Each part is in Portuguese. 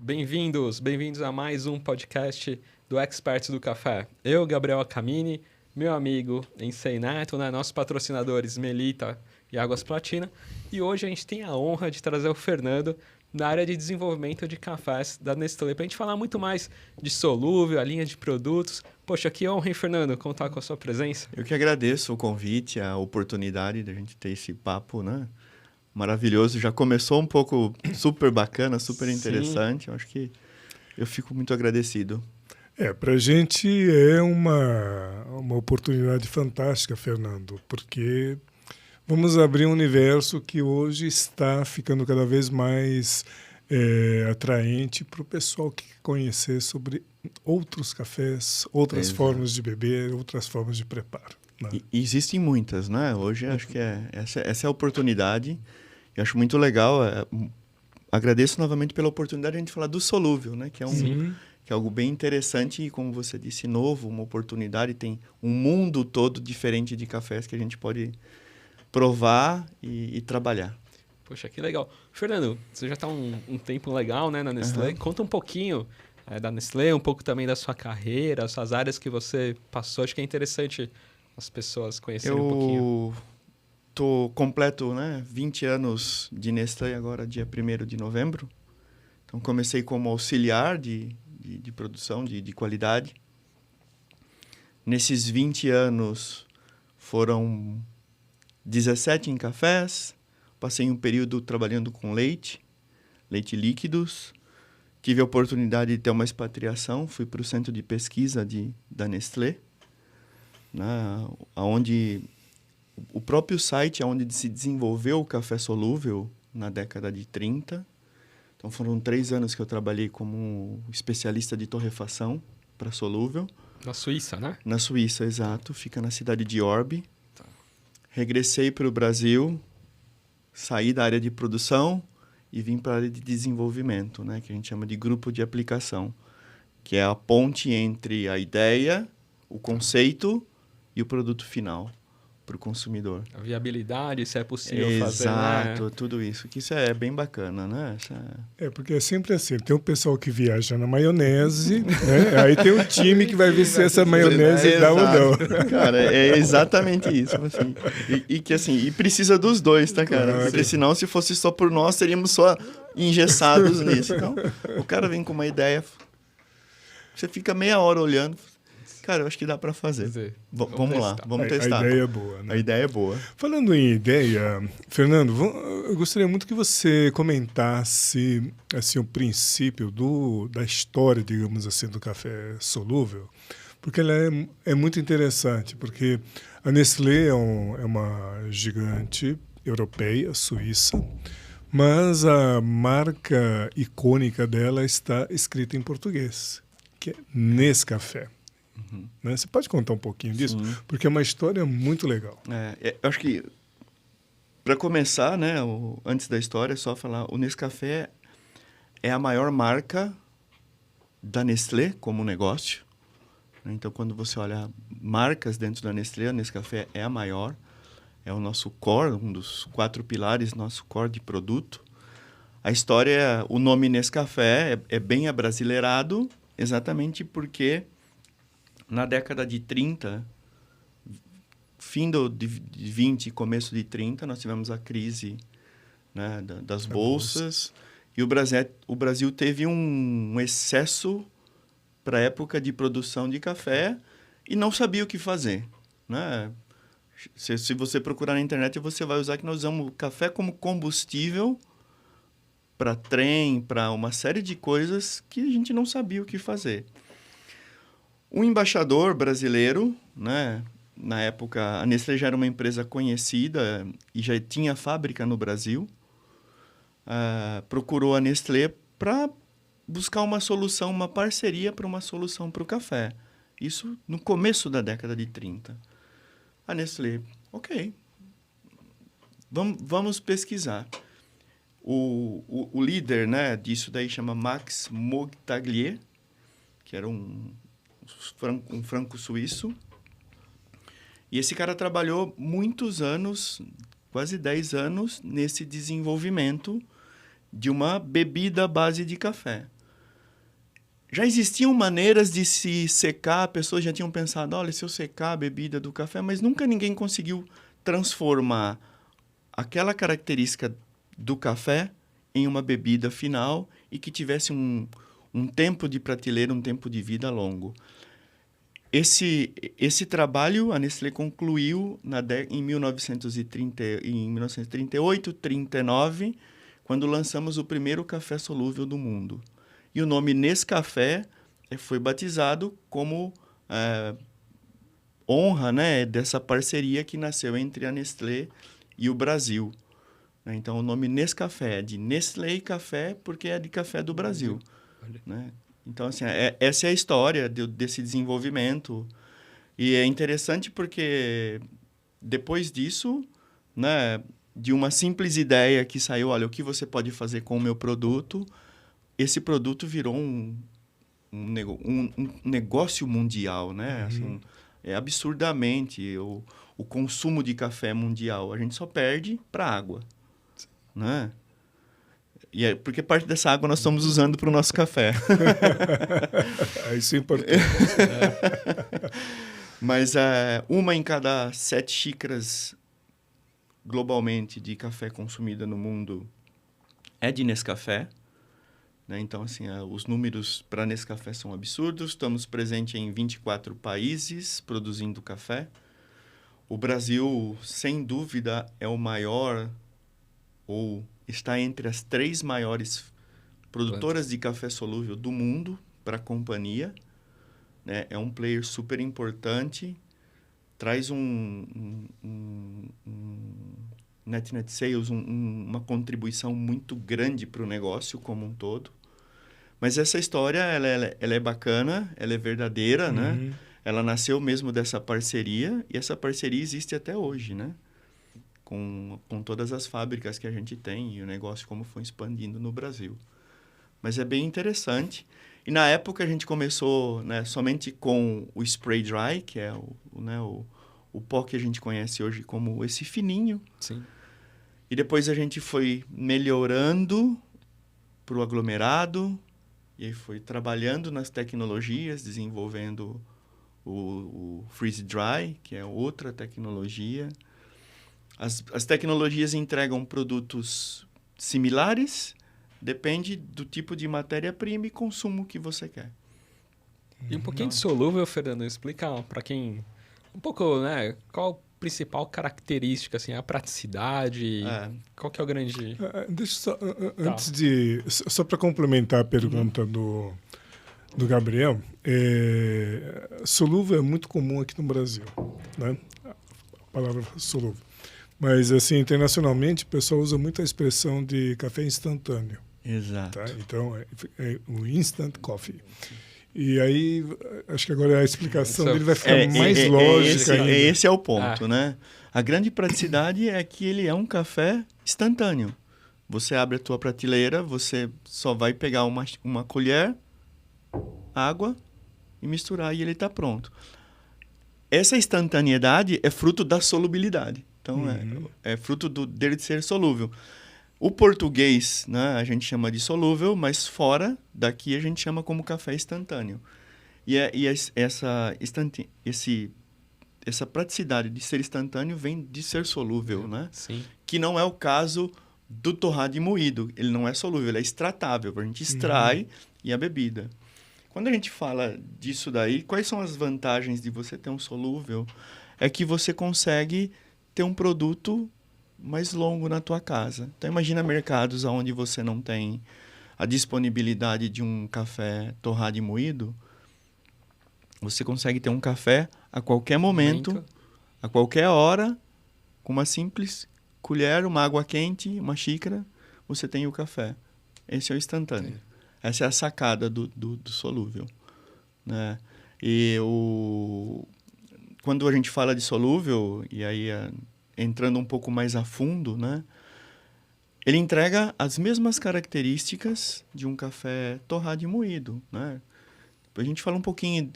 bem-vindos a mais um podcast do Experts do Café. Eu, Gabriel Acamini, meu amigo Ensei Neto, nossos patrocinadores Melita e Águas Platina. E hoje a gente tem a honra de trazer o Fernando da área de desenvolvimento de cafés da Nestlé, para a gente falar muito mais de solúvel, a linha de produtos. Poxa, que honra, hein, Fernando, contar com a sua presença. Eu que agradeço o convite, a oportunidade de a gente ter esse papo, né? Maravilhoso. Já começou um pouco super bacana, super interessante. Eu acho que eu fico muito agradecido. Para a gente é uma oportunidade fantástica, Fernando, porque vamos abrir um universo que hoje está ficando cada vez mais atraente para o pessoal que quer conhecer sobre outros cafés, outras formas de beber, outras formas de preparo. Né? E existem muitas, né? Hoje acho que essa é a oportunidade. Eu acho muito legal. Agradeço novamente pela oportunidade de a gente falar do solúvel, né? Que é algo bem interessante e, como você disse, novo, uma oportunidade. Tem um mundo todo diferente de cafés que a gente pode provar e trabalhar. Poxa, que legal. Fernando, você já está um tempo legal, né, na Nestlé. Uhum. Conta um pouquinho da Nestlé, um pouco também da sua carreira, as suas áreas que você passou. Acho que é interessante as pessoas conhecerem um pouquinho. Eu completo, 20 anos de Nestlé agora, dia 1º de novembro. Então, comecei como auxiliar de produção, de qualidade. Nesses 20 anos, foram 17 em cafés. Passei um período trabalhando com leite líquidos. Tive a oportunidade de ter uma expatriação. Fui para o centro de pesquisa da Nestlé, onde o próprio site onde se desenvolveu o café solúvel na década de 30. Então, foram 3 anos que eu trabalhei como especialista de torrefação para solúvel. Na Suíça, né? Na Suíça, exato. Fica na cidade de Orbe. Tá. Regressei para o Brasil, saí da área de produção e vim para a área de desenvolvimento, que a gente chama de grupo de aplicação, que é a ponte entre a ideia, o conceito e o produto final para o consumidor. A viabilidade, se é possível fazer. Exato, tudo isso. Que isso é bem bacana, né? Porque é sempre assim. Tem o pessoal que viaja na maionese, né? Aí tem o time que vai ver se essa maionese dá ou não. Cara, é exatamente isso. Assim. E precisa dos dois, tá, cara? Claro. Porque senão, se fosse só por nós, seríamos só engessados nisso. Então, o cara vem com uma ideia, você fica meia hora olhando. Cara, eu acho que dá para fazer. Vamos lá, vamos testar. A ideia é boa, né? A ideia é boa. Falando em ideia, Fernando, eu gostaria muito que você comentasse assim, o princípio da história, digamos assim, do café solúvel, porque ela é muito interessante, porque a Nestlé é uma gigante europeia, suíça, mas a marca icônica dela está escrita em português, que é Nescafé. Né? Você pode contar um pouquinho disso? Sim. Porque é uma história muito legal. Eu acho que, para começar, antes da história, é só falar, o Nescafé é a maior marca da Nestlé como negócio. Então, quando você olha marcas dentro da Nestlé, a Nescafé é a maior. É o nosso core, um dos 4 pilares, nosso core de produto. A história, o nome Nescafé é bem abrasileirado, exatamente porque na década de 30, fim de 20 e começo de 30, nós tivemos a crise das bolsas. E o Brasil teve um excesso para a época de produção de café e não sabia o que fazer. Né? Se você procurar na internet, você vai usar que nós usamos o café como combustível para trem, para uma série de coisas que a gente não sabia o que fazer. Um embaixador brasileiro, na época, a Nestlé já era uma empresa conhecida e já tinha fábrica no Brasil, procurou a Nestlé para buscar uma solução, uma parceria para uma solução para o café. Isso no começo da década de 30. A Nestlé, ok, vamos pesquisar. O líder disso daí chama Max Mogtaglier, que era um franco-suíço. E esse cara trabalhou muitos anos, quase 10 anos, nesse desenvolvimento de uma bebida à base de café. já existiam maneiras de se secar, pessoas já tinham pensado, olha, se eu secar a bebida do café, mas nunca ninguém conseguiu transformar aquela característica do café em uma bebida final e que tivesse um tempo de prateleira, um tempo de vida longo. Esse trabalho a Nestlé concluiu em 1938, 39, quando lançamos o primeiro café solúvel do mundo. E o nome Nescafé foi batizado como honra, né, dessa parceria que nasceu entre a Nestlé e o Brasil. Então, o nome Nescafé é de Nestlé e Café, porque é de café do Brasil. Né? Então, assim, essa é a história desse desenvolvimento. E é interessante porque, depois disso, né, de uma simples ideia que saiu, olha, o que você pode fazer com o meu produto, esse produto virou um negócio mundial, né? Assim, absurdamente o consumo de café mundial. A gente só perde para água, né? E porque parte dessa água nós estamos usando para o nosso café. Isso é importante. Mas uma em cada 7 xícaras globalmente de café consumida no mundo é de Nescafé. Né? Então, assim, os números para Nescafé são absurdos. Estamos presentes em 24 países produzindo café. O Brasil, sem dúvida, é o maior, ou está entre as 3 maiores produtoras de café solúvel do mundo para a companhia. Né? É um player super importante. Traz net sales, uma contribuição muito grande para o negócio como um todo. Mas essa história, ela é bacana, ela é verdadeira, né? Ela nasceu mesmo dessa parceria, e essa parceria existe até hoje, né? Com todas as fábricas que a gente tem e o negócio como foi expandindo no Brasil. Mas é bem interessante. E na época a gente começou, né, somente com o spray dry, que é o pó que a gente conhece hoje como esse fininho. Sim. E depois a gente foi melhorando para o aglomerado, e aí foi trabalhando nas tecnologias, desenvolvendo o freeze dry, que é outra tecnologia. As tecnologias entregam produtos similares, depende do tipo de matéria-prima e consumo que você quer. E um pouquinho de solúvel, Fernando, explica para quem um pouco, né, qual a principal característica, assim, a praticidade, qual que é o grande... Deixa só, antes de... Só para complementar a pergunta do Gabriel, solúvel é muito comum aqui no Brasil, né? A palavra solúvel. Mas, assim, internacionalmente, o pessoal usa muito a expressão de café instantâneo. Exato. Tá? Então, é o instant coffee. E aí, acho que agora a explicação dele vai ficar mais lógica. Esse é o ponto, né? A grande praticidade é que ele é um café instantâneo. Você abre a tua prateleira, você só vai pegar uma colher, água e misturar e ele está pronto. Essa instantaneidade é fruto da solubilidade. Então, é fruto dele de ser solúvel. O português, né, a gente chama de solúvel, mas fora daqui a gente chama como café instantâneo. Essa praticidade de ser instantâneo vem de ser solúvel, né? Sim. Que não é o caso do torrado e moído. Ele não é solúvel, ele é extratável. A gente extrai e a bebida. Quando a gente fala disso daí, quais são as vantagens de você ter um solúvel? É que você consegue ter um produto mais longo na tua casa. Então, imagina mercados onde você não tem a disponibilidade de um café torrado e moído. Você consegue ter um café a qualquer momento, a qualquer hora, com uma simples colher, uma água quente, uma xícara, você tem o café. Esse é o instantâneo. Sim. Essa é a sacada do solúvel. Né? E quando a gente fala de solúvel, e aí entrando um pouco mais a fundo, né? Ele entrega as mesmas características de um café torrado e moído, né? Depois a gente fala um pouquinho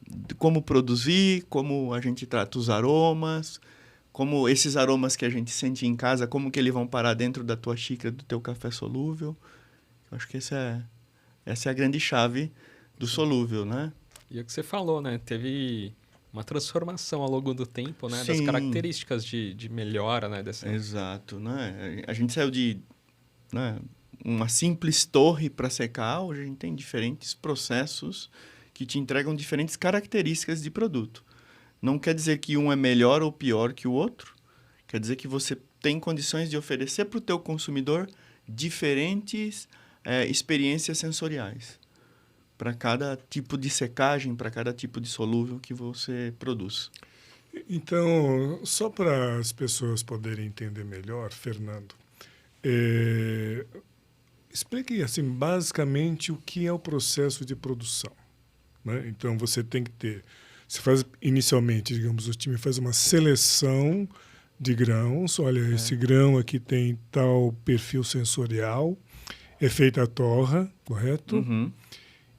de como produzir, como a gente trata os aromas, como esses aromas que a gente sente em casa, como que eles vão parar dentro da tua xícara, do teu café solúvel. Eu acho que essa é a grande chave do solúvel, né? E é o que você falou, né? Teve uma transformação ao longo do tempo, né? Das Sim. características de melhora, né? Dessa... Exato, né? A gente saiu de, né, uma simples torre para secar, hoje a gente tem diferentes processos que te entregam diferentes características de produto. Não quer dizer que um é melhor ou pior que o outro, quer dizer que você tem condições de oferecer para o teu consumidor diferentes experiências sensoriais para cada tipo de secagem, para cada tipo de solúvel que você produz. Então, só para as pessoas poderem entender melhor, Fernando, explique assim, basicamente o que é o processo de produção, né? Então, você tem que ter... Você faz, inicialmente, digamos, o time faz uma seleção de grãos. Olha, esse grão aqui tem tal perfil sensorial, é feita a torra, correto? Uhum.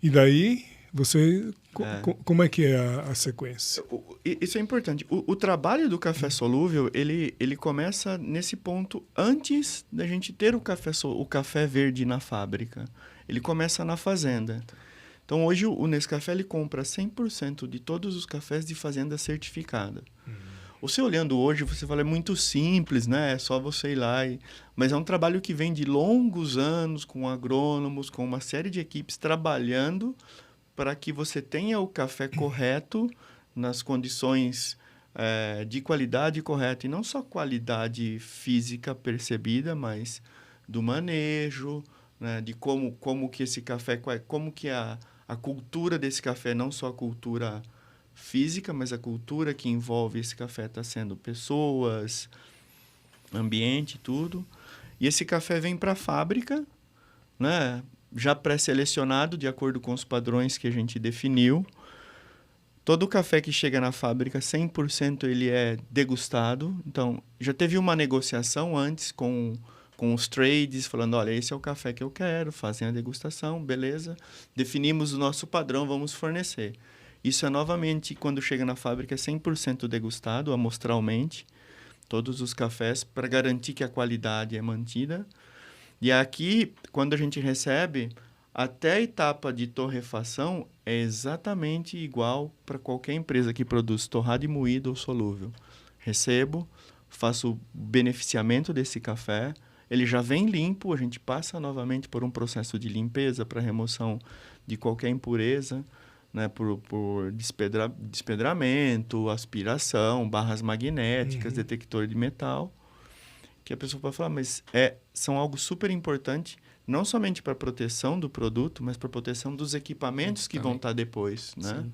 E daí, você... Como é que é a sequência? Isso é importante. O trabalho do café solúvel, ele começa nesse ponto antes da gente ter o café verde na fábrica. Ele começa na fazenda. Então, hoje, o Nescafé ele compra 100% de todos os cafés de fazenda certificada. Você olhando hoje, você fala, é muito simples, né? É só você ir lá. Mas é um trabalho que vem de longos anos, com agrônomos, com uma série de equipes trabalhando para que você tenha o café correto, nas condições de qualidade correta. E não só qualidade física percebida, mas do manejo, né? De como que esse café... Como que a cultura desse café, não só a cultura física, mas a cultura que envolve esse café está sendo pessoas, ambiente, tudo. E esse café vem para a fábrica, né? Já pré-selecionado de acordo com os padrões que a gente definiu. Todo o café que chega na fábrica, 100% ele é degustado. Então, já teve uma negociação antes com os trades, falando, olha, esse é o café que eu quero, fazem a degustação, beleza. Definimos o nosso padrão, vamos fornecer. Isso é, novamente, quando chega na fábrica, é 100% degustado, amostralmente, todos os cafés, para garantir que a qualidade é mantida. E aqui, quando a gente recebe, até a etapa de torrefação é exatamente igual para qualquer empresa que produz torrado e moído ou solúvel. Recebo, faço o beneficiamento desse café, ele já vem limpo, a gente passa novamente por um processo de limpeza para remoção de qualquer impureza, né, por despedramento, aspiração, barras magnéticas, detector de metal, que a pessoa pode falar, mas são algo super importante, não somente para a proteção do produto, mas para a proteção dos equipamentos que vão estar depois, né?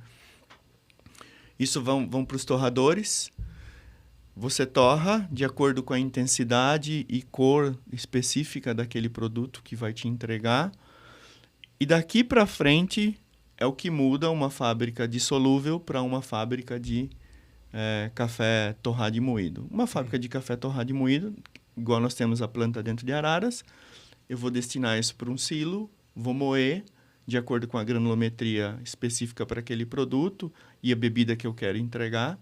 Isso vão para os torradores. Você torra de acordo com a intensidade e cor específica daquele produto que vai te entregar. E daqui para frente é o que muda uma fábrica de solúvel para uma fábrica de café torrado e moído. Uma fábrica de café torrado e moído, igual nós temos a planta dentro de Araras, eu vou destinar isso para um silo, vou moer de acordo com a granulometria específica para aquele produto e a bebida que eu quero entregar,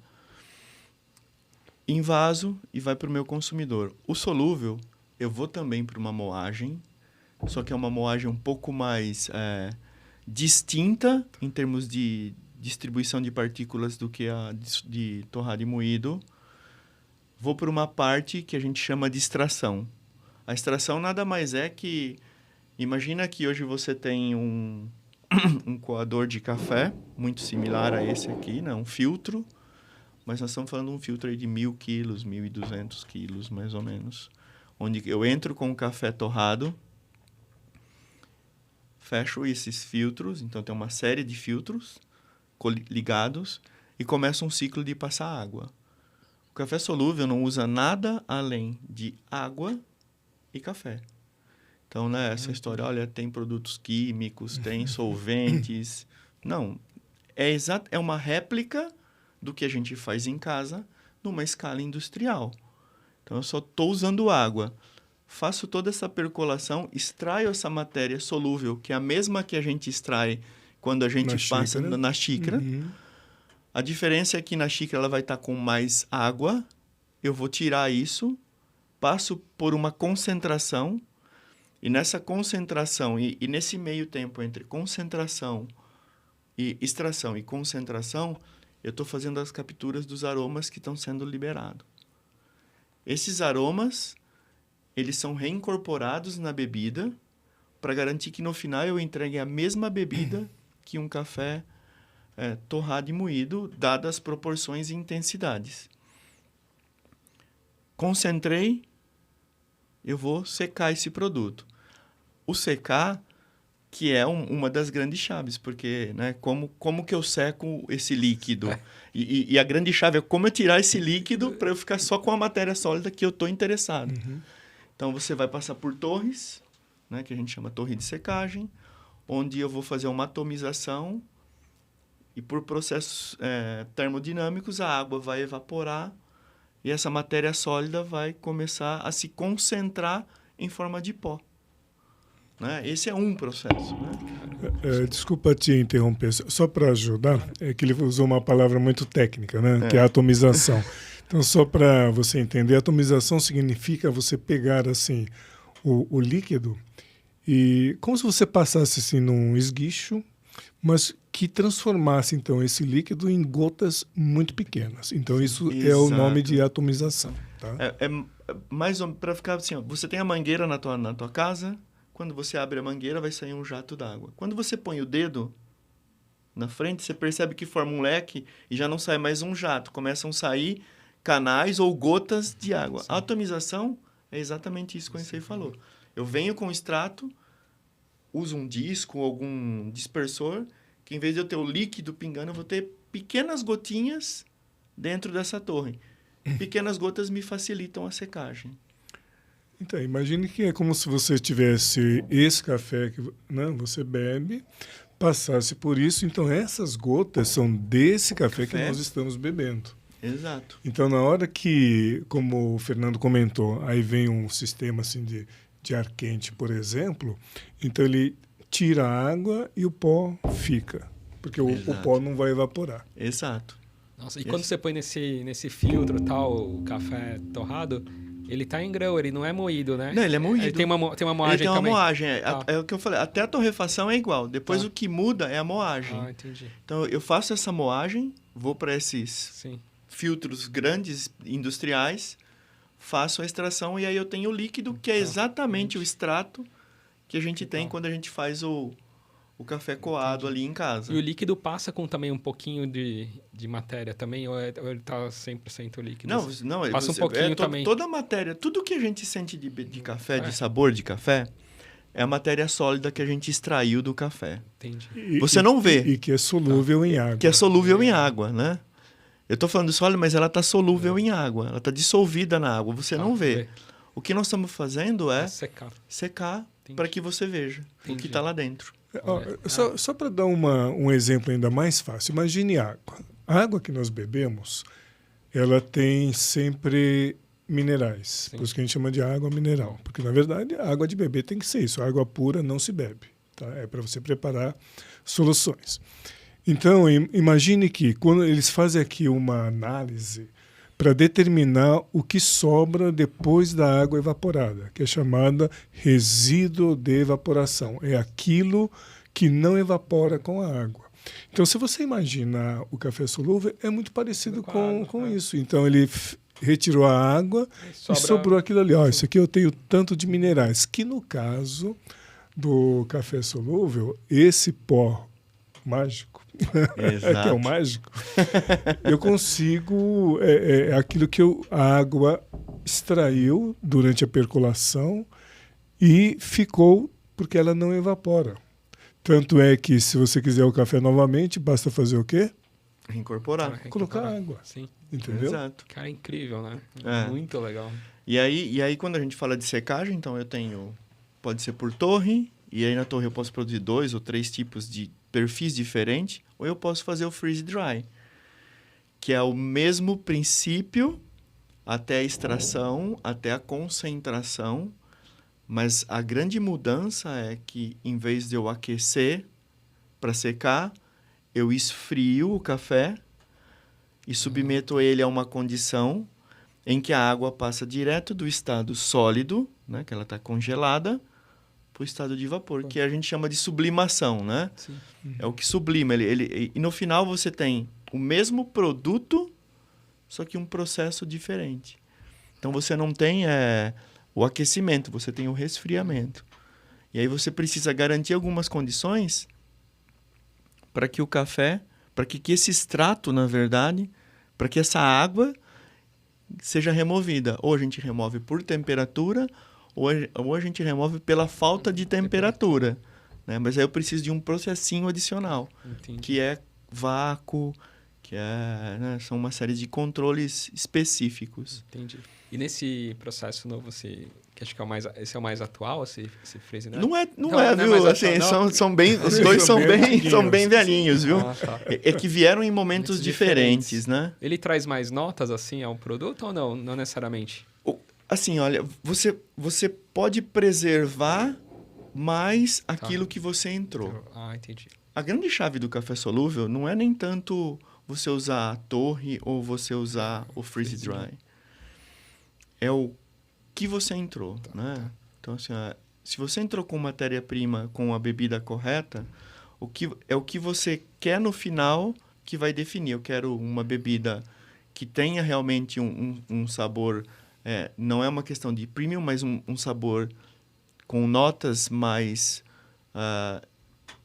envaso e vai para o meu consumidor. O solúvel, eu vou também para uma moagem, só que é uma moagem um pouco mais distinta em termos de distribuição de partículas do que a de torrado e moído. Vou para uma parte que a gente chama de extração. A extração nada mais é que... Imagina que hoje você tem um coador de café, muito similar a esse aqui, né? Um filtro, mas nós estamos falando de um filtro aí de 1.000 quilos, 1.200 quilos, mais ou menos. Onde eu entro com o café torrado, fecho esses filtros, então tem uma série de filtros ligados e começa um ciclo de passar água. O café solúvel não usa nada além de água e café. Então, né, essa história, olha, tem produtos químicos, tem solventes. Não, é uma réplica do que a gente faz em casa numa escala industrial. Então, eu só estou usando água. Faço toda essa percolação, extraio essa matéria solúvel, que é a mesma que a gente extrai quando a gente passa na xícara. A diferença é que na xícara ela vai estar com mais água. Eu vou tirar isso, passo por uma concentração, e nessa concentração, e nesse meio tempo entre concentração, E extração e concentração, eu estou fazendo as capturas dos aromas que estão sendo liberados. Esses aromas, eles são reincorporados na bebida para garantir que no final eu entregue a mesma bebida que um café torrado e moído, dadas as proporções e intensidades. Concentrei, eu vou secar esse produto. O secar, que é uma das grandes chaves, porque, né, como que eu seco esse líquido? E a grande chave é como eu tirar esse líquido para eu ficar só com a matéria sólida que eu estou interessado. Uhum. Então, você vai passar por torres, né, que a gente chama torre de secagem, onde eu vou fazer uma atomização e por processos termodinâmicos a água vai evaporar e essa matéria sólida vai começar a se concentrar em forma de pó. Né? Esse é um processo. Né? Desculpa te interromper, só para ajudar, é que ele usou uma palavra muito técnica, né, que é a atomização. Então, só para você entender, atomização significa você pegar assim o líquido e como se você passasse assim num esguicho, mas que transformasse então esse líquido em gotas muito pequenas. Então isso Exato. É o nome de atomização. Tá? Mais ou menos para ficar assim, ó, você tem a mangueira na tua casa, quando você abre a mangueira vai sair um jato d'água. Quando você põe o dedo na frente, você percebe que forma um leque e já não sai mais um jato, começam a sair canais ou gotas de água. A atomização é exatamente isso que o Ensei falou. Eu venho com o extrato, uso um disco ou algum dispersor, que em vez de eu ter o líquido pingando, eu vou ter pequenas gotinhas dentro dessa torre. Pequenas gotas me facilitam a secagem. Então, imagine que é como se você tivesse esse café que, né, você bebe, passasse por isso, então essas gotas são desse café que nós estamos bebendo. Exato. Então, na hora que, como o Fernando comentou, aí vem um sistema assim de ar quente, por exemplo, então ele tira a água e o pó fica, porque o pó não vai evaporar. Exato. Nossa, e quando você põe nesse filtro tal, o café torrado, ele tá em grão, ele não é moído, né? Não, ele é moído. Ele tem uma moagem também. Ele tem uma moagem. É o que eu falei, até a torrefação é igual. Depois o que muda é a moagem. Ah, entendi. Então, eu faço essa moagem, vou para esses filtros grandes, industriais, faço a extração e aí eu tenho o líquido, que é exatamente o extrato que a gente tem quando a gente faz o café coado ali em casa. E o líquido passa com também um pouquinho de matéria também, ou ele tá 100% líquido? Não, passa um pouquinho também. Toda a matéria, tudo que a gente sente de café, de sabor de café, é a matéria sólida que a gente extraiu do café. Entendi. Você não vê. E que é solúvel em água. Que é solúvel em água, né? Eu estou falando sólida, mas ela está solúvel em água. Ela está dissolvida na água. Você não vê. O que nós estamos fazendo é secar para que você veja o que está lá dentro. Só para dar um exemplo ainda mais fácil, imagine água. A água que nós bebemos, ela tem sempre minerais. Por isso que a gente chama de água mineral. Porque, na verdade, a água de beber tem que ser isso. A água pura não se bebe. Tá? É para você preparar soluções. Então, imagine que quando eles fazem aqui uma análise para determinar o que sobra depois da água evaporada, que é chamada resíduo de evaporação. É aquilo que não evapora com a água. Então, se você imaginar o café solúvel, é muito parecido com isso. Então, ele retirou a água e sobrou aquilo ali. Isso aqui eu tenho tanto de minerais, que no caso do café solúvel, esse pó mágico, que é o mágico, eu consigo, aquilo que a água extraiu durante a percolação e ficou porque ela não evapora. Tanto é que se você quiser o café novamente, basta fazer o quê? Reincorporar. Colocar água. Sim. Entendeu? Exato. Cara, é incrível, né? Muito legal. E aí, quando a gente fala de secagem, então eu tenho, pode ser por torre, e aí na torre eu posso produzir 2 ou 3 tipos de perfis diferentes, ou eu posso fazer o freeze dry, que é o mesmo princípio até a extração, até a concentração, mas a grande mudança é que em vez de eu aquecer para secar, eu esfrio o café e submeto ele a uma condição em que a água passa direto do estado sólido, né, que ela está congelada, para o estado de vapor, que a gente chama de sublimação, né? Sim. É o que sublima. E no final você tem o mesmo produto, só que um processo diferente. Então você não tem o aquecimento, você tem o resfriamento. E aí você precisa garantir algumas condições para que o café, para que esse extrato, na verdade, para que essa água seja removida. Ou a gente remove por temperatura, ou a gente remove pela falta de temperatura. Né? Mas aí eu preciso de um processinho adicional, Entendi. que é vácuo, são uma série de controles específicos. Entendi. E nesse processo novo, que acho que esse é o mais atual, esse freeze dry? Não é, Não viu? mais Assim, atual, não? são bem, os dois são bem velhinhos, viu? Ah, tá. É que vieram em momentos Momentos diferentes, né? Ele traz mais notas, assim, ao produto ou não? Não necessariamente? Assim, olha, você pode preservar mais aquilo que você entrou. Ah, entendi. A grande chave do café solúvel não é nem tanto você usar a torre ou você usar o freeze dry. É o que você entrou, né? Então, assim, se você entrou com matéria-prima, com a bebida correta, o que você quer no final que vai definir. Eu quero uma bebida que tenha realmente um sabor... não é uma questão de premium, mas um sabor com notas mais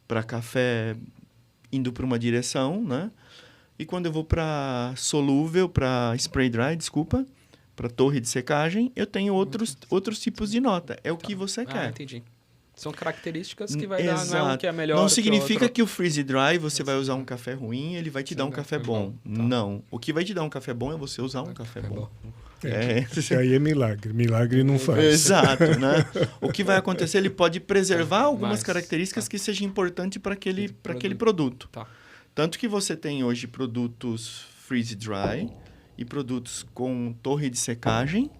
para café indo para uma direção, né? E quando eu vou para solúvel, para spray dry, para torre de secagem, eu tenho outros tipos de nota. É o que você quer. Entendi. São características que vai dar, não é um que é melhor Não que significa outro. que o freeze dry você vai usar um café ruim, ele vai te dar um café bom. Tá. Não. O que vai te dar um café bom é você usar um café bom. Isso aí é milagre. Milagre não faz. Exato, né? O que vai acontecer, ele pode preservar algumas Mas, características que sejam importantes para aquele produto. Tá. Tanto que você tem hoje produtos freeze dry e produtos com torre de secagem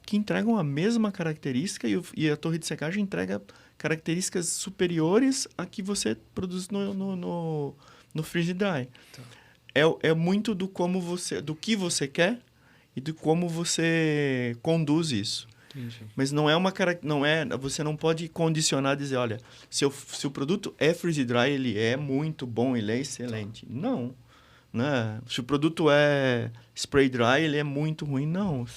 que entregam a mesma característica e a torre de secagem entrega características superiores a que você produz no freeze dry. Tá. É muito do que você quer e de como você conduz isso. Entendi. Mas você não pode condicionar, dizer, olha, se o produto é freeze dry, ele é muito bom, ele é excelente. Não. Né? Se o produto é spray dry, ele é muito ruim. Não.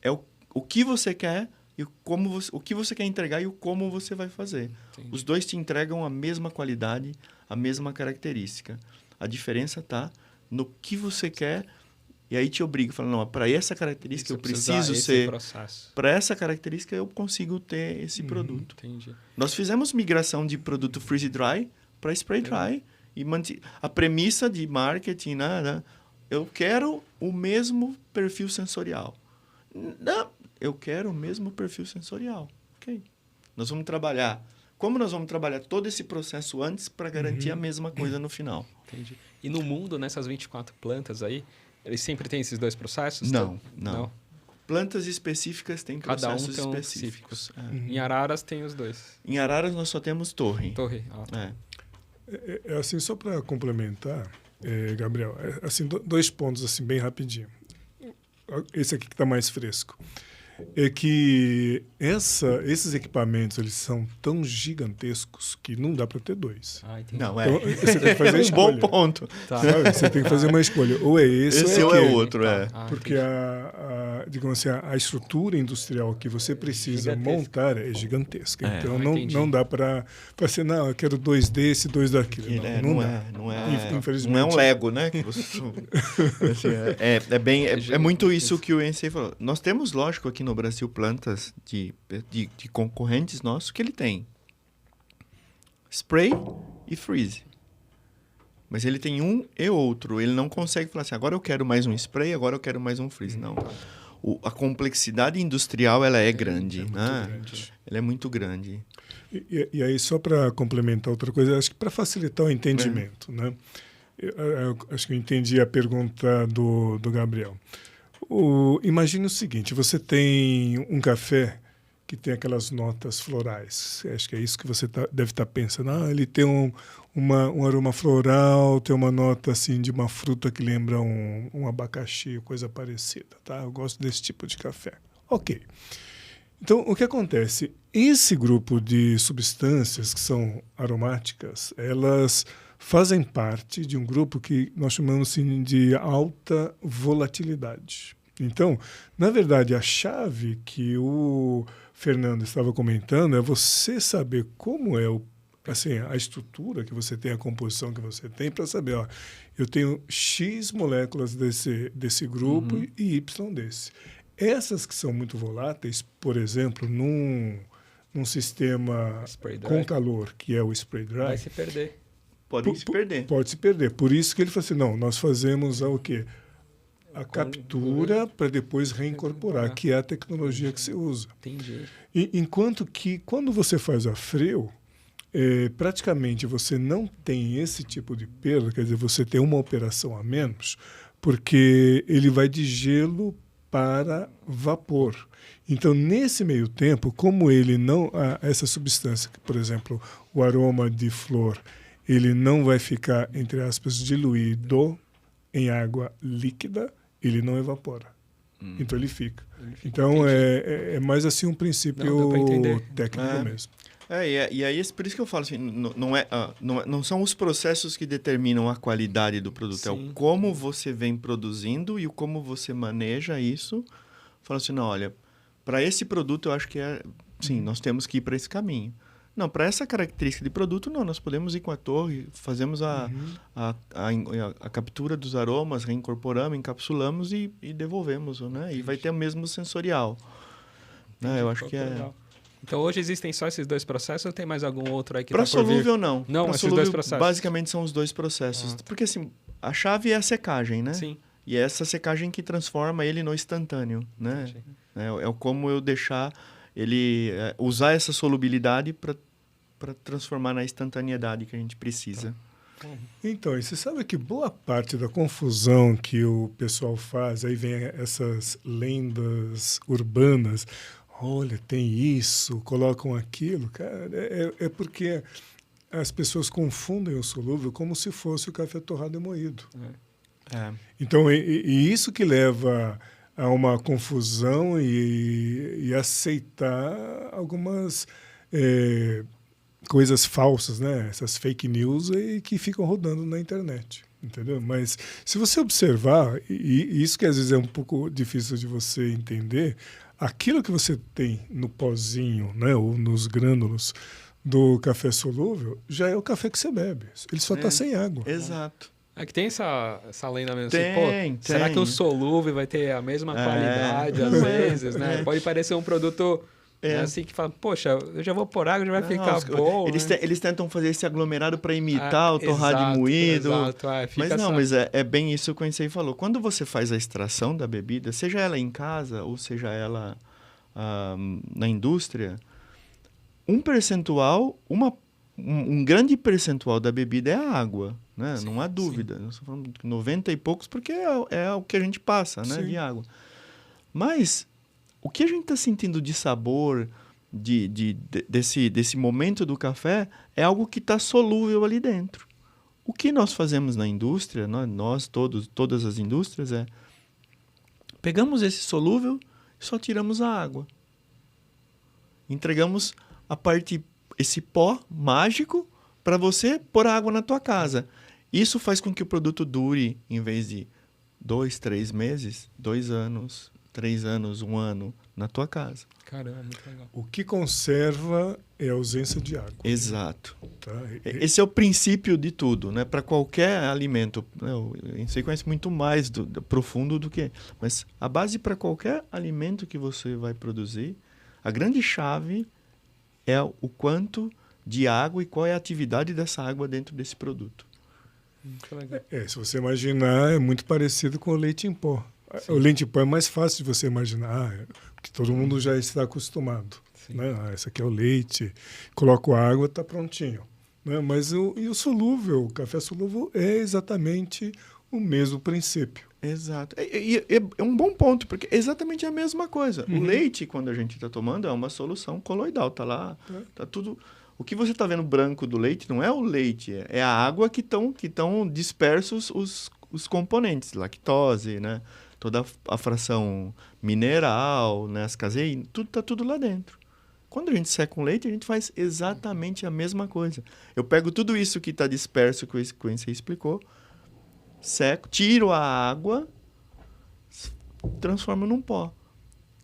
É o que você quer e o que você quer entregar e o como você vai fazer. Entendi. Os dois te entregam a mesma qualidade, a mesma característica. A diferença está no que você quer. E aí te obriga, fala, não, para essa característica eu preciso ser... Para essa característica eu consigo ter esse produto. Entendi. Nós fizemos migração de produto freeze dry para spray dry. E a premissa de marketing, né? Eu quero o mesmo perfil sensorial. Não, eu quero o mesmo perfil sensorial. Ok. Nós vamos trabalhar... Como nós vamos trabalhar todo esse processo antes para garantir a mesma coisa no final? Entendi. E no mundo, nessas 24 plantas aí, eles sempre têm esses dois processos? Não. Plantas específicas têm Cada um processos tem específicos. Em Araras tem os dois. Em Araras nós só temos torre. Torre. Assim, só para complementar, Gabriel, assim, dois pontos assim bem rapidinho. Esse aqui que está mais fresco. É que esses equipamentos eles são tão gigantescos que não dá para ter dois. Entendi. Não, Então, você tem que fazer a escolha. Um bom ponto. Tá. Sabe? Você tem que fazer uma escolha. Ou é esse ou é é aquele. outro, Porque digamos assim, a estrutura industrial que você precisa montar é gigantesca. Então não dá para ser, não, eu quero dois desse, dois daquilo. Infelizmente. Não é um Lego, né? Que você, assim, é muito isso que o Ensei falou. Nós temos, lógico, aqui no Brasil, plantas de concorrentes nossos que ele tem spray e freeze. Mas ele tem um e outro. Ele não consegue falar assim, agora eu quero mais um spray, agora eu quero mais um freeze. Não. A complexidade industrial, ela é grande. Grande. Ela é muito grande. E aí, só para complementar outra coisa, acho que para facilitar o entendimento, né? Eu acho que eu entendi a pergunta do Gabriel. Imagine o seguinte, você tem um café que tem aquelas notas florais. Acho que é isso que você deve estar pensando. Ele tem um aroma floral, tem uma nota assim de uma fruta que lembra um abacaxi, coisa parecida. Tá? Eu gosto desse tipo de café. Ok. Então, o que acontece? Esse grupo de substâncias que são aromáticas, elas fazem parte de um grupo que nós chamamos assim, de alta volatilidade. Então, na verdade, a chave que o Fernando estava comentando é você saber como é assim, a estrutura que você tem, a composição que você tem, para saber, ó, eu tenho X moléculas desse grupo e Y desse. Essas que são muito voláteis, por exemplo, num sistema com calor, que é o spray dry, vai se perder. Podem se perder. Pode se perder. Por isso que ele falou assim, não, nós fazemos o quê? A captura para depois reincorporar, que é a tecnologia que se usa. Entendi. Enquanto que, quando você faz a frio, praticamente você não tem esse tipo de perda, quer dizer, você tem uma operação a menos, porque ele vai de gelo para vapor. Então, nesse meio tempo, como ele não... essa substância, por exemplo, o aroma de flor, ele não vai ficar, entre aspas, diluído em água líquida, ele não evapora. Então, ele fica. Então, é mais assim um princípio técnico mesmo. E aí, por isso que eu falo assim, não são os processos que determinam a qualidade do produto, Sim. É o como você vem produzindo e o como você maneja isso. Fala assim, não, olha, para esse produto eu acho que sim, nós temos que ir para esse caminho. Não, para essa característica de produto, não, nós podemos ir com a torre, fazemos a captura dos aromas, reincorporamos, encapsulamos e devolvemos, né? E vai ter o mesmo sensorial. Né? Eu acho que é... Legal. Então, hoje existem só esses dois processos ou tem mais algum outro aí que está por vir? Para solúvel, não. Não, esses dois processos. Basicamente, são os dois processos. Porque, assim, a chave é a secagem, né? Sim. E é essa secagem que transforma ele no instantâneo, né? É como eu deixar ele... usar essa solubilidade para transformar na instantaneidade que a gente precisa. Então, e você sabe que boa parte da confusão que o pessoal faz, aí vem essas lendas urbanas... Olha, tem isso, colocam aquilo, cara, é porque as pessoas confundem o solúvel como se fosse o café torrado e moído. Então, e isso que leva a uma confusão e aceitar algumas coisas falsas, né? Essas fake news aí que ficam rodando na internet. Entendeu? Mas se você observar, e isso que às vezes é um pouco difícil de você entender, aquilo que você tem no pozinho, né, ou nos grânulos do café solúvel, já é o café que você bebe. Ele só está sem água. Exato. É que tem essa lenda mesmo. Tem. Será que o solúvel vai ter a mesma qualidade às vezes, né? Pode parecer um produto... assim que fala, poxa, eu já vou pôr água, já vai ficar bom. Eles tentam fazer esse aglomerado para imitar o torrado e moído. Exato, mas não, mas é bem isso que o Ensei falou. Quando você faz a extração da bebida, seja ela em casa ou seja ela na indústria, um grande percentual da bebida é a água, né? Sim, não há dúvida. Nós estamos falando de 90 e poucos porque é o que a gente passa, né? De água. Mas... o que a gente está sentindo de sabor desse momento do café é algo que está solúvel ali dentro. O que nós fazemos na indústria, todas as indústrias, pegamos esse solúvel e só tiramos a água. Entregamos esse pó mágico para você pôr a água na tua casa. Isso faz com que o produto dure, em vez de 2, 3 meses, 2 anos... 3 anos, 1 ano na tua casa. Caramba, muito legal. O que conserva é a ausência de água. Exato. Tá? Esse é o princípio de tudo, né? Para qualquer alimento, você conhece muito mais profundo do que... Mas a base para qualquer alimento que você vai produzir, a grande chave é o quanto de água e qual é a atividade dessa água dentro desse produto. Muito legal. Se você imaginar, é muito parecido com o leite em pó. Sim. O leite em pó é mais fácil de você imaginar, porque todo mundo já está acostumado. Né? Esse aqui é o leite, coloco a água, está prontinho. Né? Mas o solúvel, o café solúvel é exatamente o mesmo princípio. Exato. É um bom ponto, porque é exatamente a mesma coisa. O leite, quando a gente está tomando, é uma solução coloidal. Está lá, está tudo... O que você está vendo branco do leite não é o leite, é a água que estão dispersos os componentes, lactose, né? toda a fração mineral, né, as caseinas, tá tudo lá dentro. Quando a gente seca um leite, a gente faz exatamente a mesma coisa. Eu pego tudo isso que está disperso, que você explicou, seco, tiro a água, transformo num pó.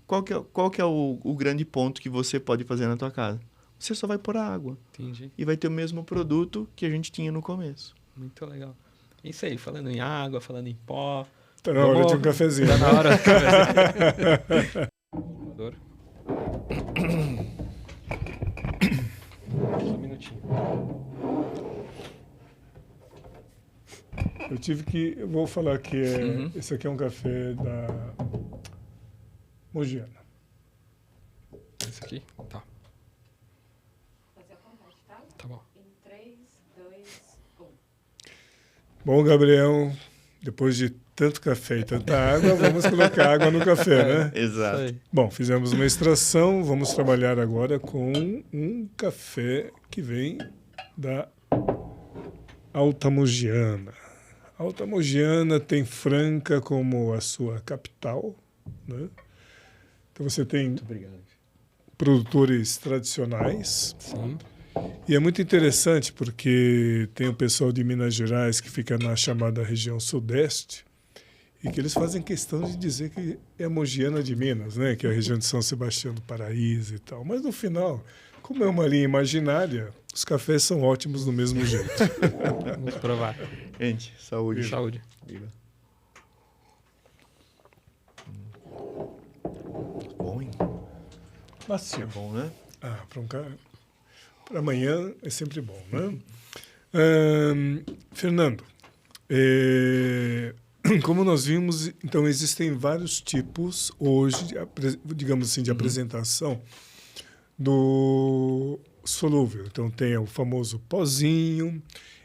Qual que é o grande ponto que você pode fazer na tua casa? Você só vai pôr a água. Entendi. E vai ter o mesmo produto que a gente tinha no começo. Muito legal. É isso aí, falando em água, falando em pó. Tá na hora de um cafezinho. Tá na hora do cafezinho. Adoro. Só um minutinho. Eu vou falar que esse aqui é um café da Mogiana. Esse aqui? Tá. Fazer a contagem, tá? Tá bom. Em 3, 2, 1. Bom, Gabriel, depois de tanto café e tanta água, vamos colocar água no café, né? Exato. Isso aí. Bom, fizemos uma extração, vamos trabalhar agora com um café que vem da Alta Mogiana. A Alta Mogiana tem Franca como a sua capital, né? Então você tem Muito obrigado. produtores tradicionais. Sim. E é muito interessante porque tem o pessoal de Minas Gerais que fica na chamada região sudeste e que eles fazem questão de dizer que é a Mogiana de Minas, né? Que é a região de São Sebastião do Paraíso e tal. Mas no final, como é uma linha imaginária, os cafés são ótimos do mesmo jeito. Vamos provar. Gente, saúde. Saúde. Viva. Bom, hein? É Macio. bom, né? Ah, para amanhã é sempre bom, né? Fernando, como nós vimos, então existem vários tipos hoje, digamos assim, de apresentação do solúvel. Então tem o famoso pozinho,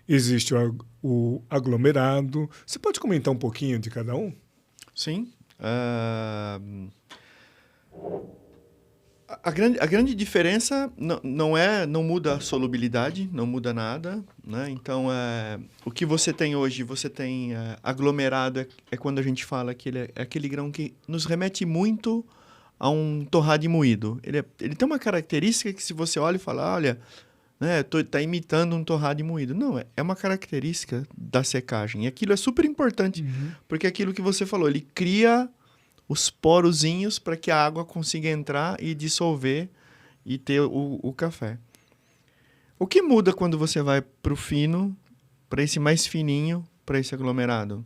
existe o aglomerado. Você pode comentar um pouquinho de cada um? Sim. A grande diferença não muda a solubilidade, não muda nada, né? Então, o que você tem hoje, você tem aglomerado, é quando a gente fala que ele é aquele grão que nos remete muito a um torrado moído. Ele tem uma característica que se você olha e fala, olha, né, tá imitando um torrado moído. Não, é uma característica da secagem. E aquilo é super importante, porque aquilo que você falou, ele cria os porozinhos para que a água consiga entrar e dissolver e ter o café. O que muda quando você vai para o fino, para esse mais fininho, para esse aglomerado?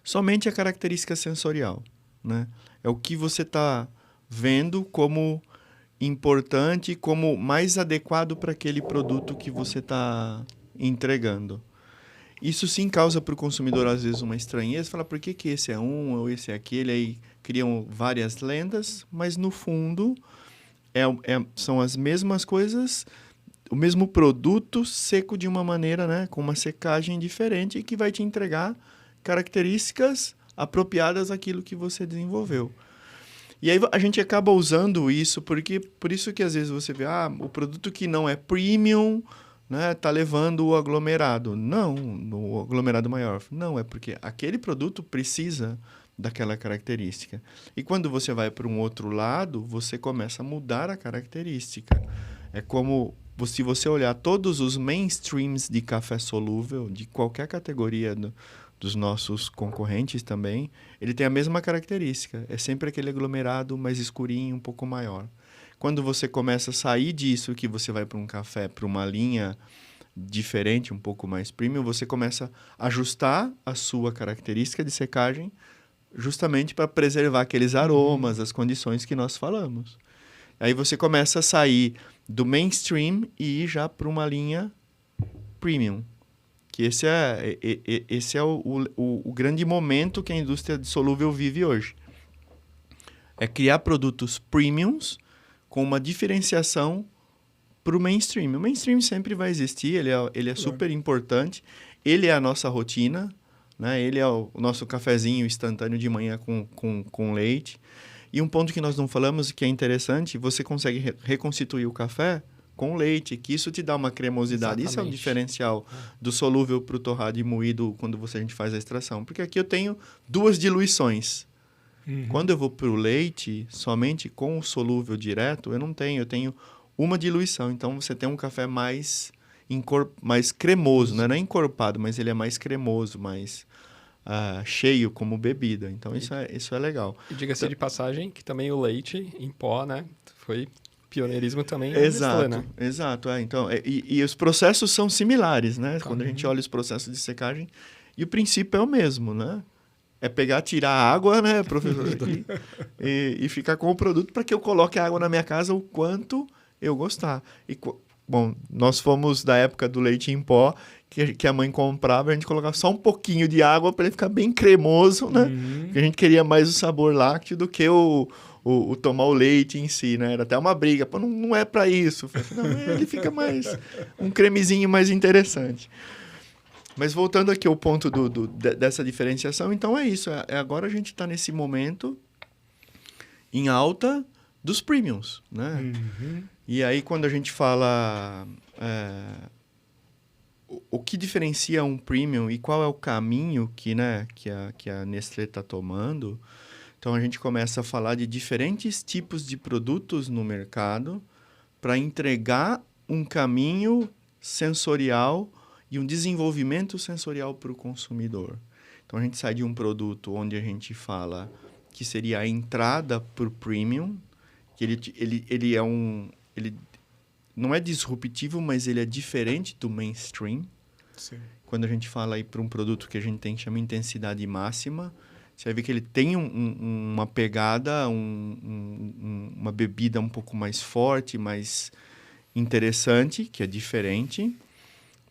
Somente a característica sensorial, né? É o que você está vendo como importante, como mais adequado para aquele produto que você está entregando. Isso sim causa para o consumidor, às vezes, uma estranheza. Fala, por que esse é um ou esse é aquele? Aí criam várias lendas, mas no fundo são as mesmas coisas, o mesmo produto seco de uma maneira, né, com uma secagem diferente que vai te entregar características apropriadas àquilo que você desenvolveu. E aí a gente acaba usando isso, porque por isso que às vezes você vê, o produto que não é premium, né, tá levando o aglomerado. Não, no aglomerado maior. Não, é porque aquele produto precisa daquela característica. E quando você vai para um outro lado, você começa a mudar a característica. É como se você olhar todos os mainstreams de café solúvel, de qualquer categoria dos nossos concorrentes também, ele tem a mesma característica. É sempre aquele aglomerado mais escurinho, um pouco maior. Quando você começa a sair disso, que você vai para um café, para uma linha diferente, um pouco mais premium, você começa a ajustar a sua característica de secagem justamente para preservar aqueles aromas, as condições que nós falamos. Aí você começa a sair do mainstream e ir já para uma linha premium. Que esse é o grande momento que a indústria de solúvel vive hoje. É criar produtos premiums com uma diferenciação para o mainstream. O mainstream sempre vai existir, ele é super importante, ele é a nossa rotina, né? Ele é o nosso cafezinho instantâneo de manhã com leite. E um ponto que nós não falamos, que é interessante, você consegue reconstituir o café com leite, que isso te dá uma cremosidade. Isso é um Exatamente. diferencial do solúvel para o torrado e moído quando a gente faz a extração. Porque aqui eu tenho 2 diluições. Quando eu vou para o leite, somente com o solúvel direto, eu tenho uma diluição. Então, você tem um café mais cremoso, não é encorpado, mas ele é mais cremoso, mais cheio como bebida. Então, isso é legal. E diga-se de passagem que também o leite em pó, né? Foi pioneirismo também. Nestlé, Exato, né? exato. Então, e os processos são similares, né? Quando a gente olha os processos de secagem, e o princípio é o mesmo, né? É pegar, tirar a água, né, professor? e ficar com o produto para que eu coloque a água na minha casa o quanto eu gostar. Bom, nós fomos da época do leite em pó, que a mãe comprava, a gente colocava só um pouquinho de água para ele ficar bem cremoso, né? Porque a gente queria mais o sabor lácteo do que o tomar o leite em si, né? Era até uma briga. Pô, não é para isso. Não, ele fica mais... um cremezinho mais interessante. Mas voltando aqui ao ponto dessa diferenciação, então é isso. Agora a gente está nesse momento em alta dos premiums, né? E aí quando a gente fala o que diferencia um premium e qual é o caminho que a Nestlé está tomando, então a gente começa a falar de diferentes tipos de produtos no mercado para entregar um caminho sensorial e um desenvolvimento sensorial para o consumidor. Então, a gente sai de um produto onde a gente fala que seria a entrada para o premium, que ele não é disruptivo, mas ele é diferente do mainstream. Sim. Quando a gente fala aí para um produto que a gente chama intensidade máxima, você vai ver que ele tem uma pegada, uma bebida um pouco mais forte, mais interessante, que é diferente,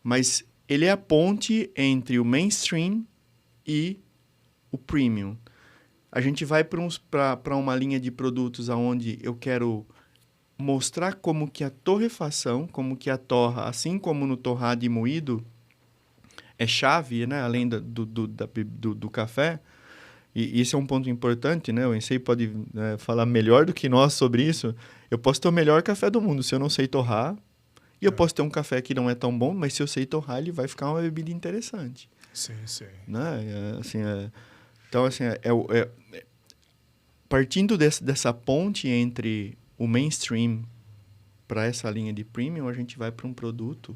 mas ele é a ponte entre o mainstream e o premium. A gente vai para uma linha de produtos onde eu quero mostrar como que a torrefação, como que a torra, assim como no torrado e moído, é chave, né? Além do café. E isso é um ponto importante, né? O Ensei pode falar melhor do que nós sobre isso. Eu posso ter o melhor café do mundo se eu não sei torrar. E eu posso ter um café que não é tão bom, mas se eu sei torrar, ele vai ficar uma bebida interessante. Sim, sim. Né? Então, assim, partindo dessa ponte entre o mainstream para essa linha de premium, a gente vai para um produto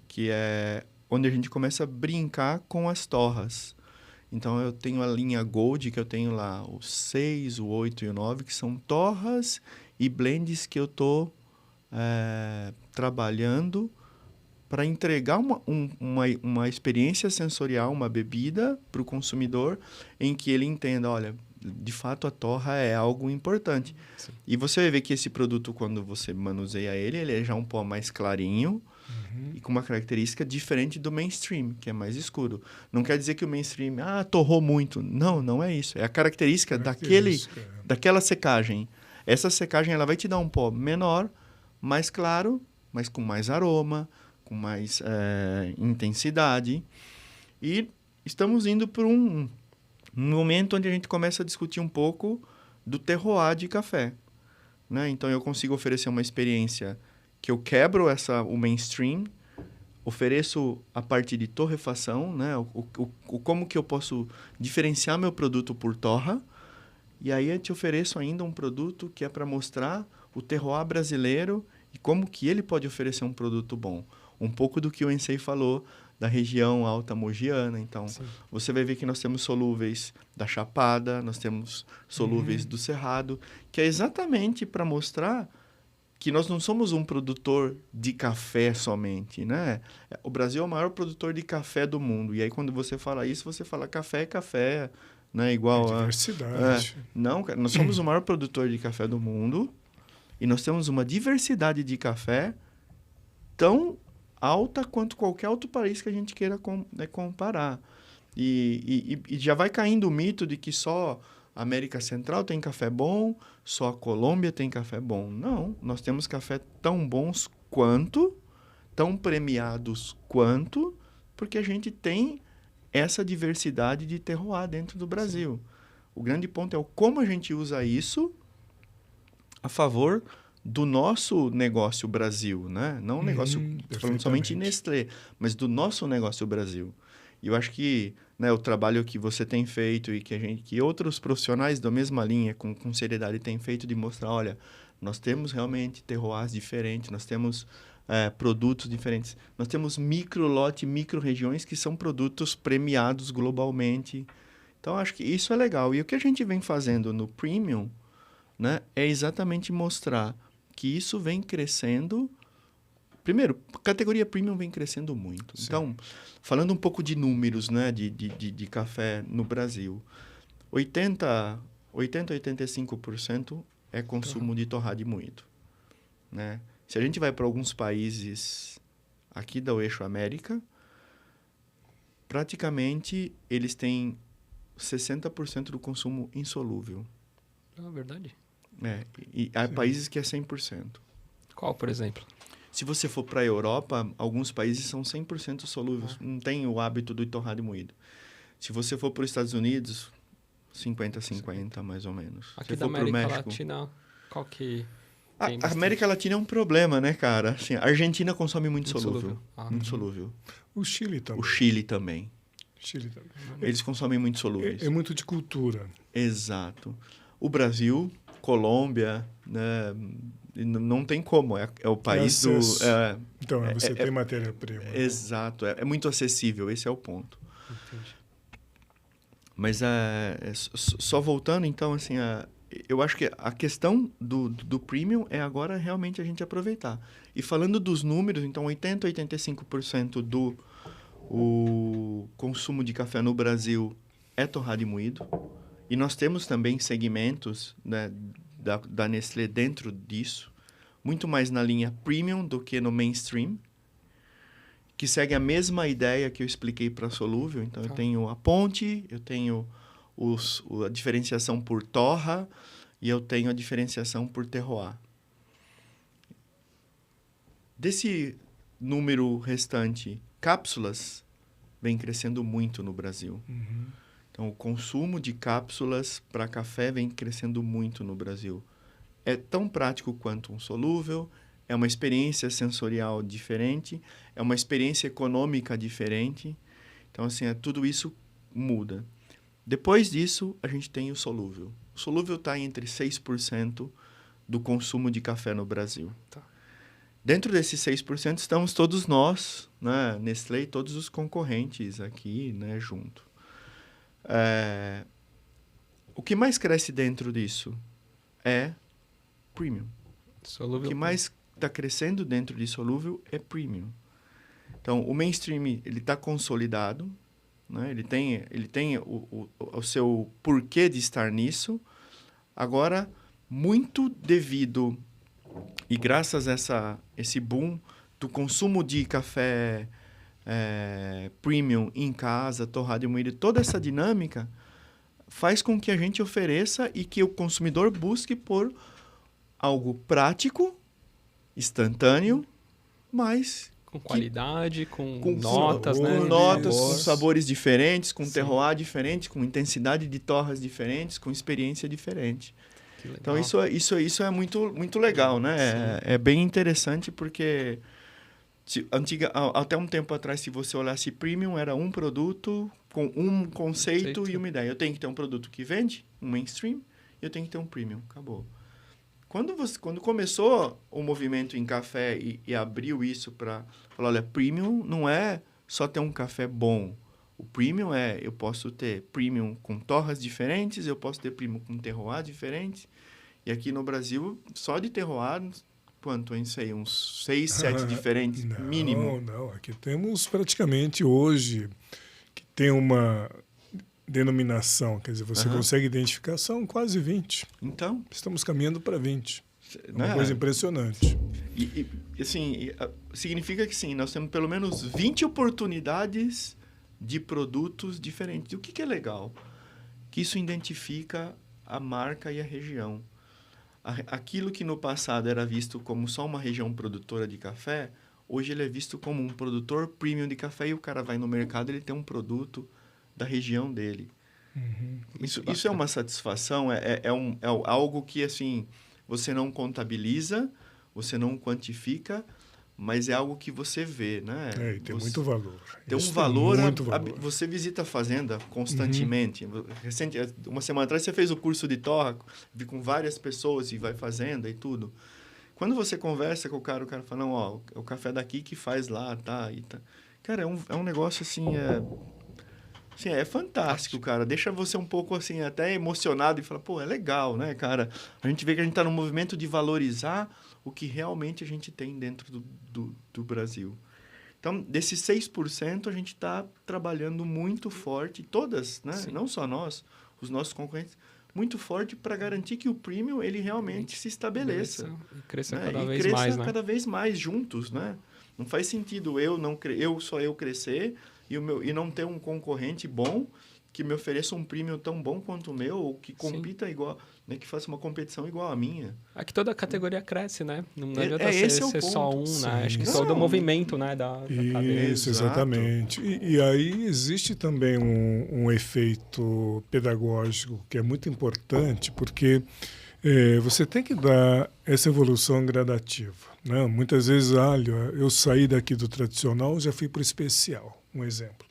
que é onde a gente começa a brincar com as torras. Então, eu tenho a linha Gold, que eu tenho lá o 6, o 8 e o 9, que são torras e blends que eu estou trabalhando para entregar uma experiência sensorial, uma bebida para o consumidor em que ele entenda, olha, de fato a torra é algo importante. Sim. E você vai ver que esse produto, quando você manuseia ele é já um pó mais clarinho e com uma característica diferente do mainstream, que é mais escuro. Não quer dizer que o mainstream, torrou muito. Não, não é isso. É a característica daquela secagem. Essa secagem ela vai te dar um pó menor, mais claro, mas com mais aroma, com mais intensidade. E estamos indo para um momento onde a gente começa a discutir um pouco do terroir de café. Né? Então, eu consigo oferecer uma experiência que eu quebro o mainstream, ofereço a parte de torrefação, né? Como que eu posso diferenciar meu produto por torra, e aí eu te ofereço ainda um produto que é para mostrar o terroir brasileiro e como que ele pode oferecer um produto bom. Um pouco do que o Ensei falou da região alta mogiana. Então, sim, você vai ver que nós temos solúveis da Chapada, nós temos solúveis do Cerrado, que é exatamente para mostrar que nós não somos um produtor de café somente, né? O Brasil é o maior produtor de café do mundo. E aí, quando você fala isso, você fala café, né? Igual diversidade. Não, cara, nós somos o maior produtor de café do mundo e nós temos uma diversidade de café tão alta quanto qualquer outro país que a gente queira comparar. E já vai caindo o mito de que só a América Central tem café bom, só a Colômbia tem café bom. Não, nós temos café tão bons quanto, tão premiados quanto, porque a gente tem essa diversidade de terroir dentro do Brasil. O grande ponto é como a gente usa isso a favor do nosso negócio Brasil, né? Não um negócio, falando somente Nestlé, mas do nosso negócio Brasil. E eu acho que, né, o trabalho que você tem feito e que outros profissionais da mesma linha, com seriedade, têm feito de mostrar, olha, nós temos realmente terroirs diferentes, nós temos produtos diferentes, nós temos micro-lote, micro-regiões que são produtos premiados globalmente. Então, acho que isso é legal. E o que a gente vem fazendo no Premium, né, é exatamente mostrar que isso vem crescendo. Primeiro, a categoria Premium vem crescendo muito. Sim. Então, falando um pouco de números, né, de café no Brasil, 85% é consumo de torrado e moído, né? Se a gente vai para alguns países aqui do eixo América, praticamente eles têm 60% do consumo insolúvel. Ah, verdade. E há países que é 100%. Qual, por exemplo? Se você for para a Europa, alguns países são 100% solúveis. Não tem o hábito do torrado e moído. Se você for para os Estados Unidos, 50-50, mais ou menos. Aqui se da for para o América México... Latina, qual que... A América Latina é um problema, né, cara? Assim, a Argentina consome muito solúvel. Muito solúvel. O Chile também. O Chile também. Eles consomem muito solúveis. É muito de cultura. Exato. O Brasil, Colômbia, né, não tem como. É o país do... Então, você tem matéria-prima. Exato. É muito acessível. Esse é o ponto. Entendi. Mas só voltando, então, assim... Eu acho que a questão do premium é agora realmente a gente aproveitar. E falando dos números, então 85% do consumo de café no Brasil é torrado e moído. E nós temos também segmentos, né, da Nestlé dentro disso, muito mais na linha premium do que no mainstream, que segue a mesma ideia que eu expliquei para a solúvel. Então, eu tenho a ponte, eu tenho a diferenciação por torra e eu tenho a diferenciação por terroir. Desse número restante, cápsulas vem crescendo muito no Brasil. Uhum. Então, o consumo de cápsulas para café vem crescendo muito no Brasil. É tão prático quanto um solúvel, é uma experiência sensorial diferente, é uma experiência econômica diferente. Então, assim, tudo isso muda. Depois disso, a gente tem o solúvel. O solúvel está entre 6% do consumo de café no Brasil. Tá. Dentro desses 6% estamos todos nós, né, Nestlé e todos os concorrentes aqui, né, junto. O que mais cresce dentro disso é premium. Solúvel. O que mais está crescendo dentro de solúvel é premium. Então, o mainstream ele está consolidado, né? Ele tem o seu porquê de estar nisso. Agora, muito devido e graças a esse boom do consumo de café premium em casa, torrado e moído, toda essa dinâmica faz com que a gente ofereça e que o consumidor busque por algo prático, instantâneo, mas... Com qualidade, com notas, né? Com notas, com sabores diferentes, com Sim. terroir diferente, com intensidade de torras diferentes, com experiência diferente. Então, isso é muito, muito legal, né? É bem interessante porque até um tempo atrás, se você olhasse premium, era um produto com um conceito e uma ideia. Eu tenho que ter um produto que vende, um mainstream, e eu tenho que ter um premium. Acabou. Quando começou o movimento em café e abriu isso para falar, olha, premium não é só ter um café bom. O premium eu posso ter premium com torras diferentes, eu posso ter premium com terroir diferentes. E aqui no Brasil, só de terroir, quanto? Eu sei, uns 6, 7 diferentes, mínimo. Não. Aqui temos praticamente hoje, que tem uma denominação, quer dizer, você consegue identificar, são quase 20. Então? Estamos caminhando para 20. É uma coisa impressionante. E assim, significa que sim, nós temos pelo menos 20 oportunidades de produtos diferentes. E o que é legal? Que isso identifica a marca e a região. Aquilo que no passado era visto como só uma região produtora de café, hoje ele é visto como um produtor premium de café e o cara vai no mercado e ele tem um produto da região dele. Isso é uma satisfação, é algo que, assim, você não contabiliza, você não quantifica, mas é algo que você vê, né? E tem muito valor. Tem Isso um valor, muito valor. Você visita a fazenda constantemente. Uma semana atrás você fez o curso de torra, vi com várias pessoas e vai fazenda e tudo. Quando você conversa com o cara fala, não, ó, é o café daqui que faz lá, tá, e tá. Cara, é um negócio assim, é fantástico, cara. Deixa você um pouco assim, até emocionado e fala, pô, é legal, né, cara? A gente vê que a gente tá no movimento de valorizar o que realmente a gente tem dentro do Brasil. Então, desses 6%, a gente está trabalhando muito forte, todas, né? Não só nós, os nossos concorrentes, muito forte para garantir que o premium ele realmente se estabeleça. E cresça né? cada E vez cresça mais, né? cada vez mais juntos, né? Não faz sentido só eu crescer e não ter um concorrente bom que me ofereça um premium tão bom quanto o meu, ou que compita igual, né? Que faça uma competição igual à minha. Aqui toda a categoria cresce, né? Não adianta esse é o ser só ponto. um, né? Acho que Não. todo o movimento, né, da cadeia. Isso, Exato. exatamente. E aí existe também um efeito pedagógico que é muito importante, porque você tem que dar essa evolução gradativa. Né? Muitas vezes, olha, eu saí daqui do tradicional, já fui para o especial, um exemplo.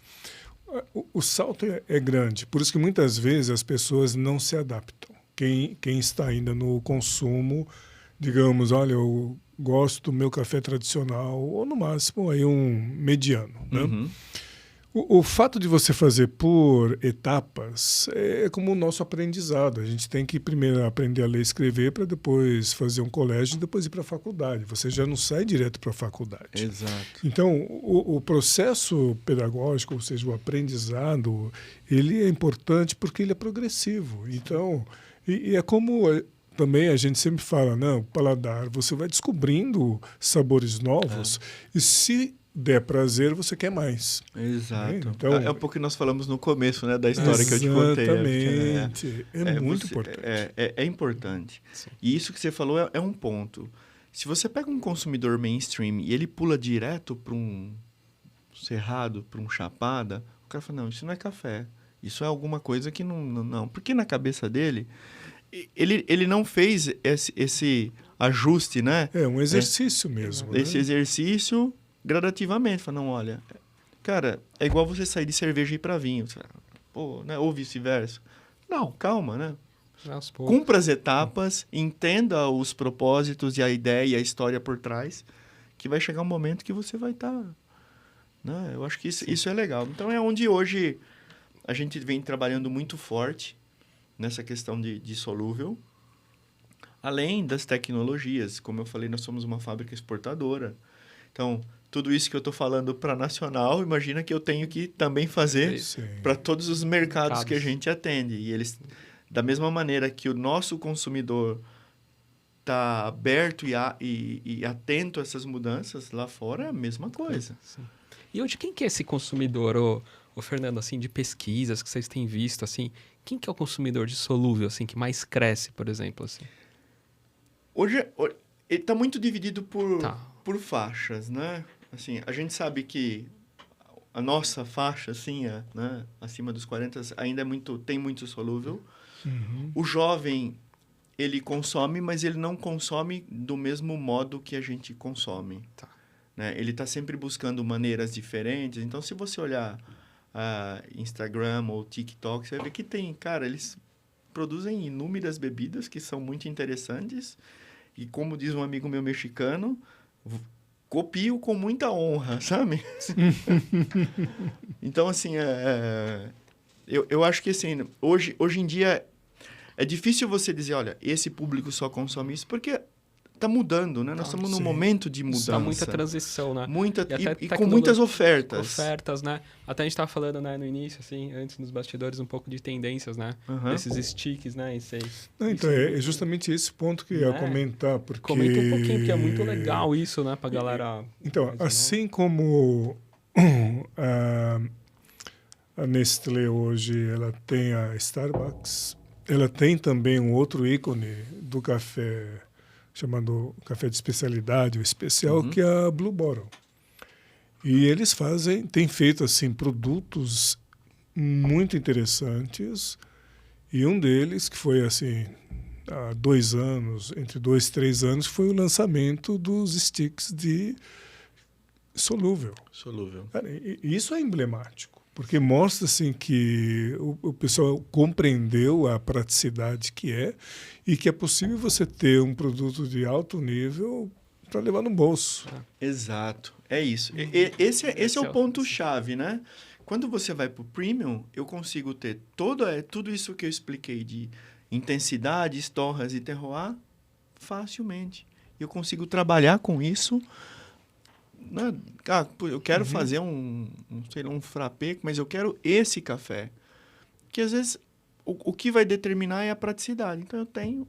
O salto é grande, por isso que muitas vezes as pessoas não se adaptam. Quem está ainda no consumo, digamos, olha, eu gosto do meu café tradicional, ou no máximo aí um mediano. Né? Uhum. O fato de você fazer por etapas é como o nosso aprendizado. A gente tem que primeiro aprender a ler e escrever para depois fazer um colégio e depois ir para a faculdade. Você já não sai direto para a faculdade. Exato. Então, o processo pedagógico, ou seja, o aprendizado, ele é importante porque ele é progressivo. Então, e é como também a gente sempre fala, não, paladar, você vai descobrindo sabores novos e se der prazer, você quer mais. Exato. Então, é um pouco que nós falamos no começo, né, da história que eu te contei. Exatamente. É muito importante. É importante. Sim. E isso que você falou é um ponto. Se você pega um consumidor mainstream e ele pula direto para um cerrado, para um chapada, o cara fala, não, isso não é café. Isso é alguma coisa que não. Porque na cabeça dele, ele não fez esse ajuste, né? É um exercício mesmo. Esse né? exercício gradativamente. Fala, não, olha, cara, é igual você sair de cerveja e ir para vinho. Pô, né? Ou vice-versa. Não, calma, né? Cumpra as etapas, entenda os propósitos e a ideia e a história por trás, que vai chegar um momento que você vai estar... né? Eu acho que isso é legal. Então, é onde hoje a gente vem trabalhando muito forte nessa questão de solúvel, além das tecnologias. Como eu falei, nós somos uma fábrica exportadora. Então, tudo isso que eu estou falando para nacional, imagina que eu tenho que também fazer para todos os mercados que a gente atende. E eles, da mesma maneira que o nosso consumidor está aberto e atento a essas mudanças, lá fora é a mesma coisa. Sim. E hoje, quem que é esse consumidor, ô Fernando, assim, de pesquisas que vocês têm visto, assim, quem que é o consumidor de solúvel, assim, que mais cresce, por exemplo, assim? Hoje ele está muito dividido por faixas, né? Assim, a gente sabe que a nossa faixa, assim, né, acima dos 40, ainda tem muito solúvel. Uhum. O jovem, ele consome, mas ele não consome do mesmo modo que a gente consome. Tá. Né? Ele está sempre buscando maneiras diferentes. Então, se você olhar Instagram ou TikTok, você vai ver que tem, cara, eles produzem inúmeras bebidas que são muito interessantes. E como diz um amigo meu mexicano, copio com muita honra, sabe? Então, assim, eu acho que, assim, hoje em dia é difícil você dizer, olha, esse público só consome isso, porque está mudando, né? Nós estamos num momento de mudança. Está muita transição, né? E com muitas ofertas. Ofertas, né? Até a gente estava falando, né, no início, assim, antes nos bastidores, um pouco de tendências, né? Uhum. Esses sticks, né? Então, é justamente esse ponto que eu ia comentar, porque... Comenta um pouquinho, porque é muito legal isso, né? Pra galera... Então, assim como a Nestlé hoje, ela tem a Starbucks, ela tem também um outro ícone do café, chamado café de especialidade, ou especial, que é a Blue Bottle. E eles têm feito assim produtos muito interessantes, e um deles que foi assim há 2 anos, entre 2 e 3 anos, foi o lançamento dos sticks de solúvel. Solúvel. Cara, isso é emblemático, porque mostra assim, que o pessoal compreendeu a praticidade que é e que é possível você ter um produto de alto nível para levar no bolso. Exato, é isso. Esse é o ponto-chave, né? Quando você vai para o premium, eu consigo ter tudo isso que eu expliquei de intensidade, torras e terroir facilmente. Eu consigo trabalhar com isso. Né? Eu quero fazer sei lá, um frappé, mas eu quero esse café. Que às vezes o que vai determinar é a praticidade. Então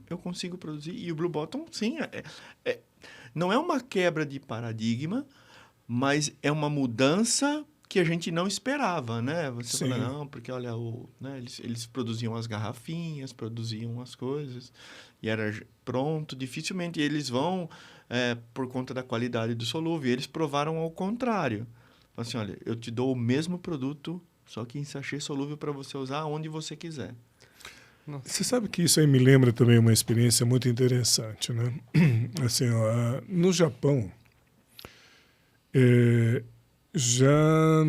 eu consigo produzir. E o Blue Bottom, sim, não é uma quebra de paradigma, mas é uma mudança que a gente não esperava, né? Você Sim. fala, não, porque olha, né, eles produziam as garrafinhas, produziam as coisas, e era pronto. Dificilmente eles vão, por conta da qualidade do solúvel, e eles provaram ao contrário. Assim, olha, eu te dou o mesmo produto, só que em sachê solúvel para você usar onde você quiser. Nossa. Você sabe que isso aí me lembra também uma experiência muito interessante, né? Assim, ó, no Japão, já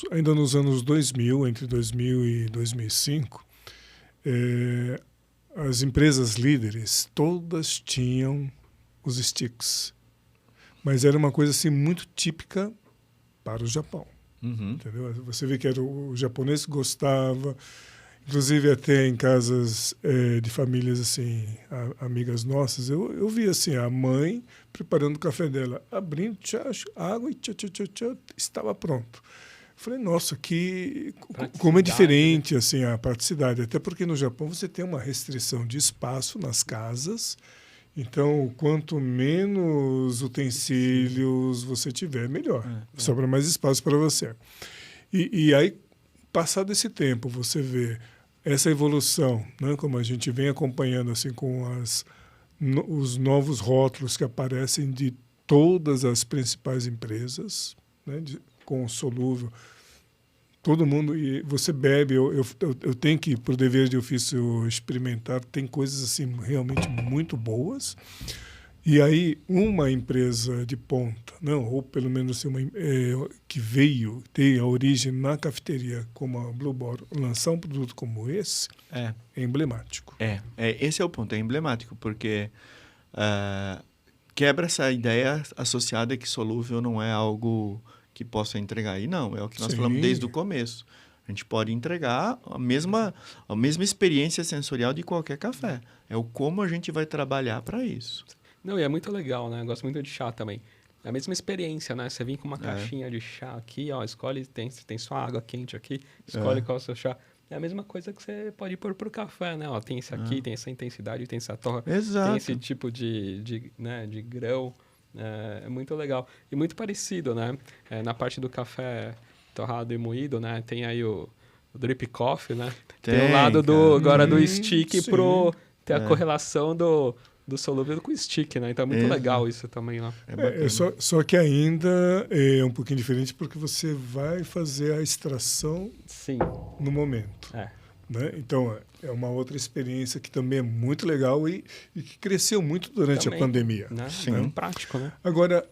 ainda nos anos 2000, entre 2000 e 2005, as empresas líderes todas tinham os sticks, mas era uma coisa assim muito típica para o Japão. Uhum. Entendeu? Você vê que era o japonês que gostava, inclusive até em casas de famílias assim, amigas nossas, eu vi assim a mãe preparando o café dela, abrindo água e estava pronto. Falei, nossa, como é diferente, né? Assim, a praticidade. Até porque no Japão você tem uma restrição de espaço nas casas. Então, quanto menos utensílios você tiver, melhor. Sobra mais espaço para você. E aí, passado esse tempo, você vê essa evolução, né? Como a gente vem acompanhando assim, com os novos rótulos que aparecem de todas as principais empresas, né? Com solúvel. Todo mundo, e você bebe, eu tenho que, por dever de ofício, experimentar, tem coisas assim realmente muito boas. E aí, uma empresa de ponta, não, ou pelo menos assim, que veio ter a origem na cafeteria, como a Blue Bottom, lançar um produto como esse é emblemático. Esse é o ponto, é emblemático, porque quebra essa ideia associada que solúvel não é algo que possa entregar. E não, é o que nós falamos desde o começo. A gente pode entregar a mesma experiência sensorial de qualquer café. É o como a gente vai trabalhar para isso. Não, e é muito legal, né? Eu gosto muito de chá também. É a mesma experiência, né? Você vem com uma caixinha de chá aqui, ó, escolhe, tem sua água quente aqui, escolhe qual é o seu chá. É a mesma coisa que você pode pôr pro café, né? Ó, tem esse aqui, tem essa intensidade, tem essa torra, tem esse tipo de grão. É muito legal. E muito parecido, né? Na parte do café torrado e moído, né? Tem aí o drip coffee, né? Tem o lado agora do stick pro ter a correlação do solúvel com o stick, né? Então é muito legal isso também lá. Só que ainda é um pouquinho diferente porque você vai fazer a extração no momento. Né? Então, é uma outra experiência que também é muito legal e que cresceu muito durante a pandemia. Né? Sim. É prático, né? Agora,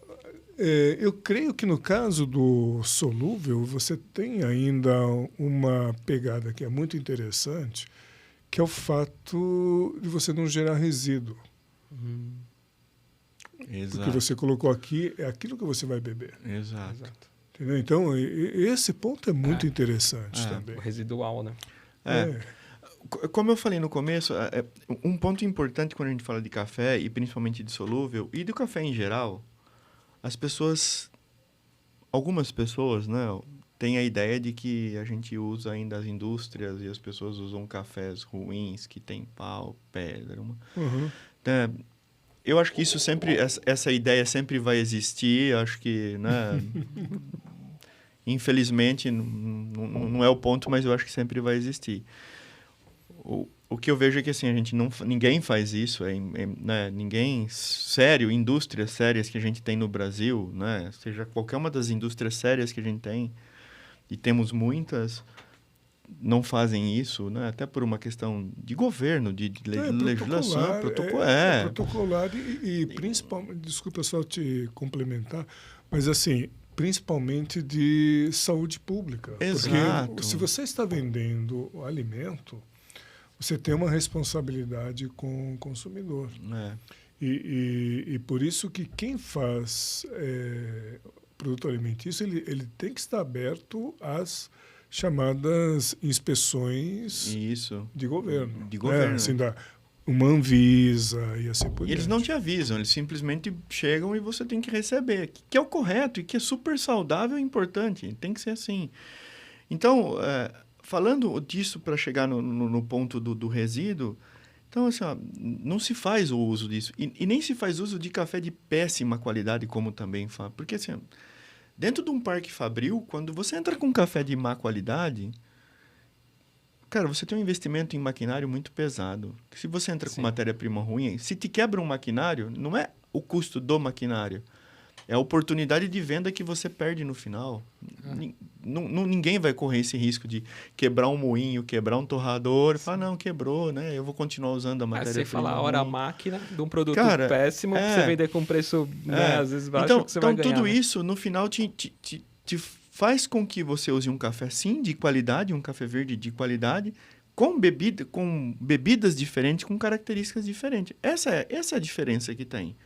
eu creio que no caso do solúvel, você tem ainda uma pegada que é muito interessante, que é o fato de você não gerar resíduo. Exato. Porque você colocou aqui, é aquilo que você vai beber. Exato. Entendeu? Então, esse ponto é muito interessante também. O residual, né? Como eu falei no começo, um ponto importante quando a gente fala de café, e principalmente de solúvel, e do café em geral, algumas pessoas, né, têm a ideia de que a gente usa ainda as indústrias e as pessoas usam cafés ruins, que tem pau, pedra. Então, eu acho que essa ideia sempre vai existir, acho que, né, infelizmente, não é o ponto, mas eu acho que sempre vai existir. O que eu vejo é que assim, ninguém faz isso, né, ninguém sério, indústrias sérias que a gente tem no Brasil, né, seja qualquer uma das indústrias sérias que a gente tem, e temos muitas, não fazem isso, né? Até por uma questão de governo, de legislação, protocolar e principalmente, desculpa só te complementar, mas assim, principalmente de saúde pública. Exato. Porque se você está vendendo alimento, você tem uma responsabilidade com o consumidor. É. E por isso que quem faz produto alimentício, ele tem que estar aberto às chamadas inspeções de governo. De governo. Assim, uma Anvisa e assim por E eles diante. não te avisam, eles simplesmente chegam e você tem que receber, que é o correto e que é super saudável e importante. Tem que ser assim. Então, falando disso para chegar no ponto do resíduo, então, assim, ó, não se faz o uso disso. E nem se faz uso de café de péssima qualidade, como também faz. Porque, assim, dentro de um parque fabril, quando você entra com café de má qualidade, cara, você tem um investimento em maquinário muito pesado. Se você entra com matéria-prima ruim, se te quebra um maquinário, não é o custo do maquinário, é a oportunidade de venda que você perde no final. Ninguém vai correr esse risco de quebrar um moinho, quebrar um torrador, e falar, não, quebrou, né? Eu vou continuar usando a matéria-prima. Você fala a hora máquina de um produto péssimo, é, você vender com preço, né, às vezes baixo, então, que você vai ganhar. Então, tudo né? isso, no final, te faz com que você use um café, sim, de qualidade, um café verde de qualidade, com bebidas diferentes, com características diferentes. Essa é a diferença que tem.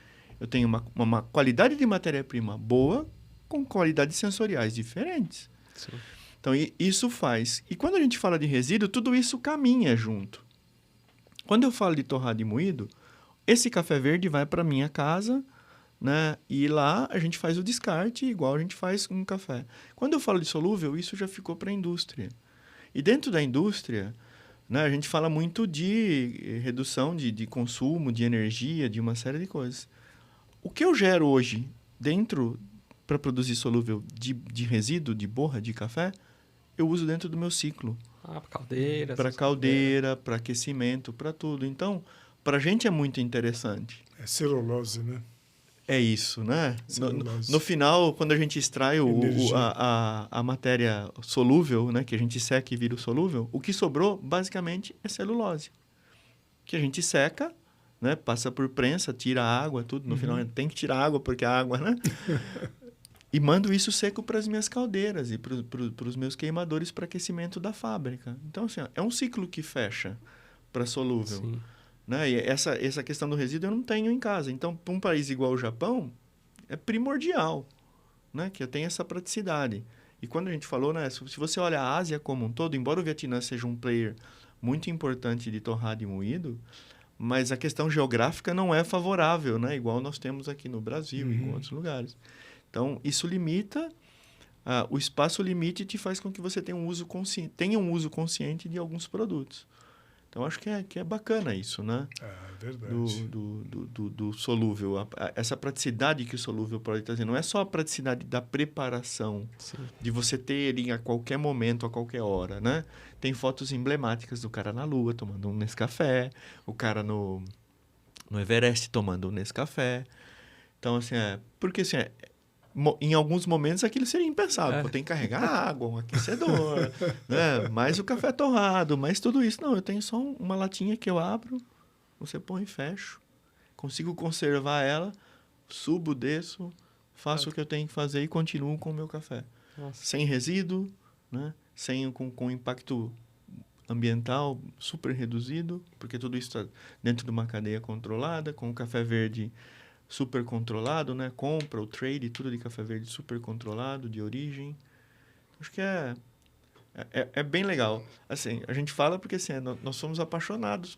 Eu tenho uma qualidade de matéria-prima boa com qualidades sensoriais diferentes. Sim. Então, isso faz. E quando a gente fala de resíduo, tudo isso caminha junto. Quando eu falo de torrado e moído, esse café verde vai para minha casa, né? E lá a gente faz o descarte igual a gente faz um café. Quando eu falo de solúvel, isso já ficou para a indústria. E dentro da indústria, né, a gente fala muito de redução de consumo, de energia, de uma série de coisas. O que eu gero hoje dentro para produzir solúvel de resíduo, de borra, de café, eu uso dentro do meu ciclo. Para caldeira. Para caldeira, para aquecimento, para tudo. Então, para a gente é muito interessante. É celulose, né? É isso, né? No final, quando a gente extrai a matéria solúvel, né, que a gente seca e vira o solúvel, o que sobrou, basicamente, é celulose. Que a gente seca, né, passa por prensa, tira a água, tudo. No final, tem que tirar a água, porque a água, né? E mando isso seco para as minhas caldeiras e para os meus queimadores para aquecimento da fábrica. Então, assim, ó, é um ciclo que fecha para solúvel. Sim. Né? E essa questão do resíduo eu não tenho em casa. Então, para um país igual o Japão, é primordial, né, que eu tenha essa praticidade. E quando a gente falou, né, se você olha a Ásia como um todo, embora o Vietnã seja um player muito importante de torrado e moído, mas a questão geográfica não é favorável, né, igual nós temos aqui no Brasil e em outros lugares. Então, isso limita, o espaço limite te faz com que você tenha um uso consciente de alguns produtos. Então, acho que é bacana isso, né? Verdade. Do solúvel. Essa praticidade que o solúvel pode trazer. Não é só a praticidade da preparação, de você ter ele a qualquer momento, a qualquer hora, né? Tem fotos emblemáticas do cara na Lua tomando um Nescafé, o cara no Everest tomando um Nescafé. Então, assim, porque assim, em alguns momentos aquilo seria impensável. Pô, tem que carregar água, um aquecedor, né? Mais o café torrado, mais tudo isso. Não, eu tenho só uma latinha que eu abro, você põe e fecho. Consigo conservar ela, subo, desço, faço o que eu tenho que fazer e continuo com o meu café. Nossa. Sem resíduo, né? Com impacto ambiental super reduzido, porque tudo isso está dentro de uma cadeia controlada, com o café verde super controlado, né? Compra, o trade, tudo de café verde super controlado, de origem. Acho que é bem legal. Assim, a gente fala porque assim, nós somos apaixonados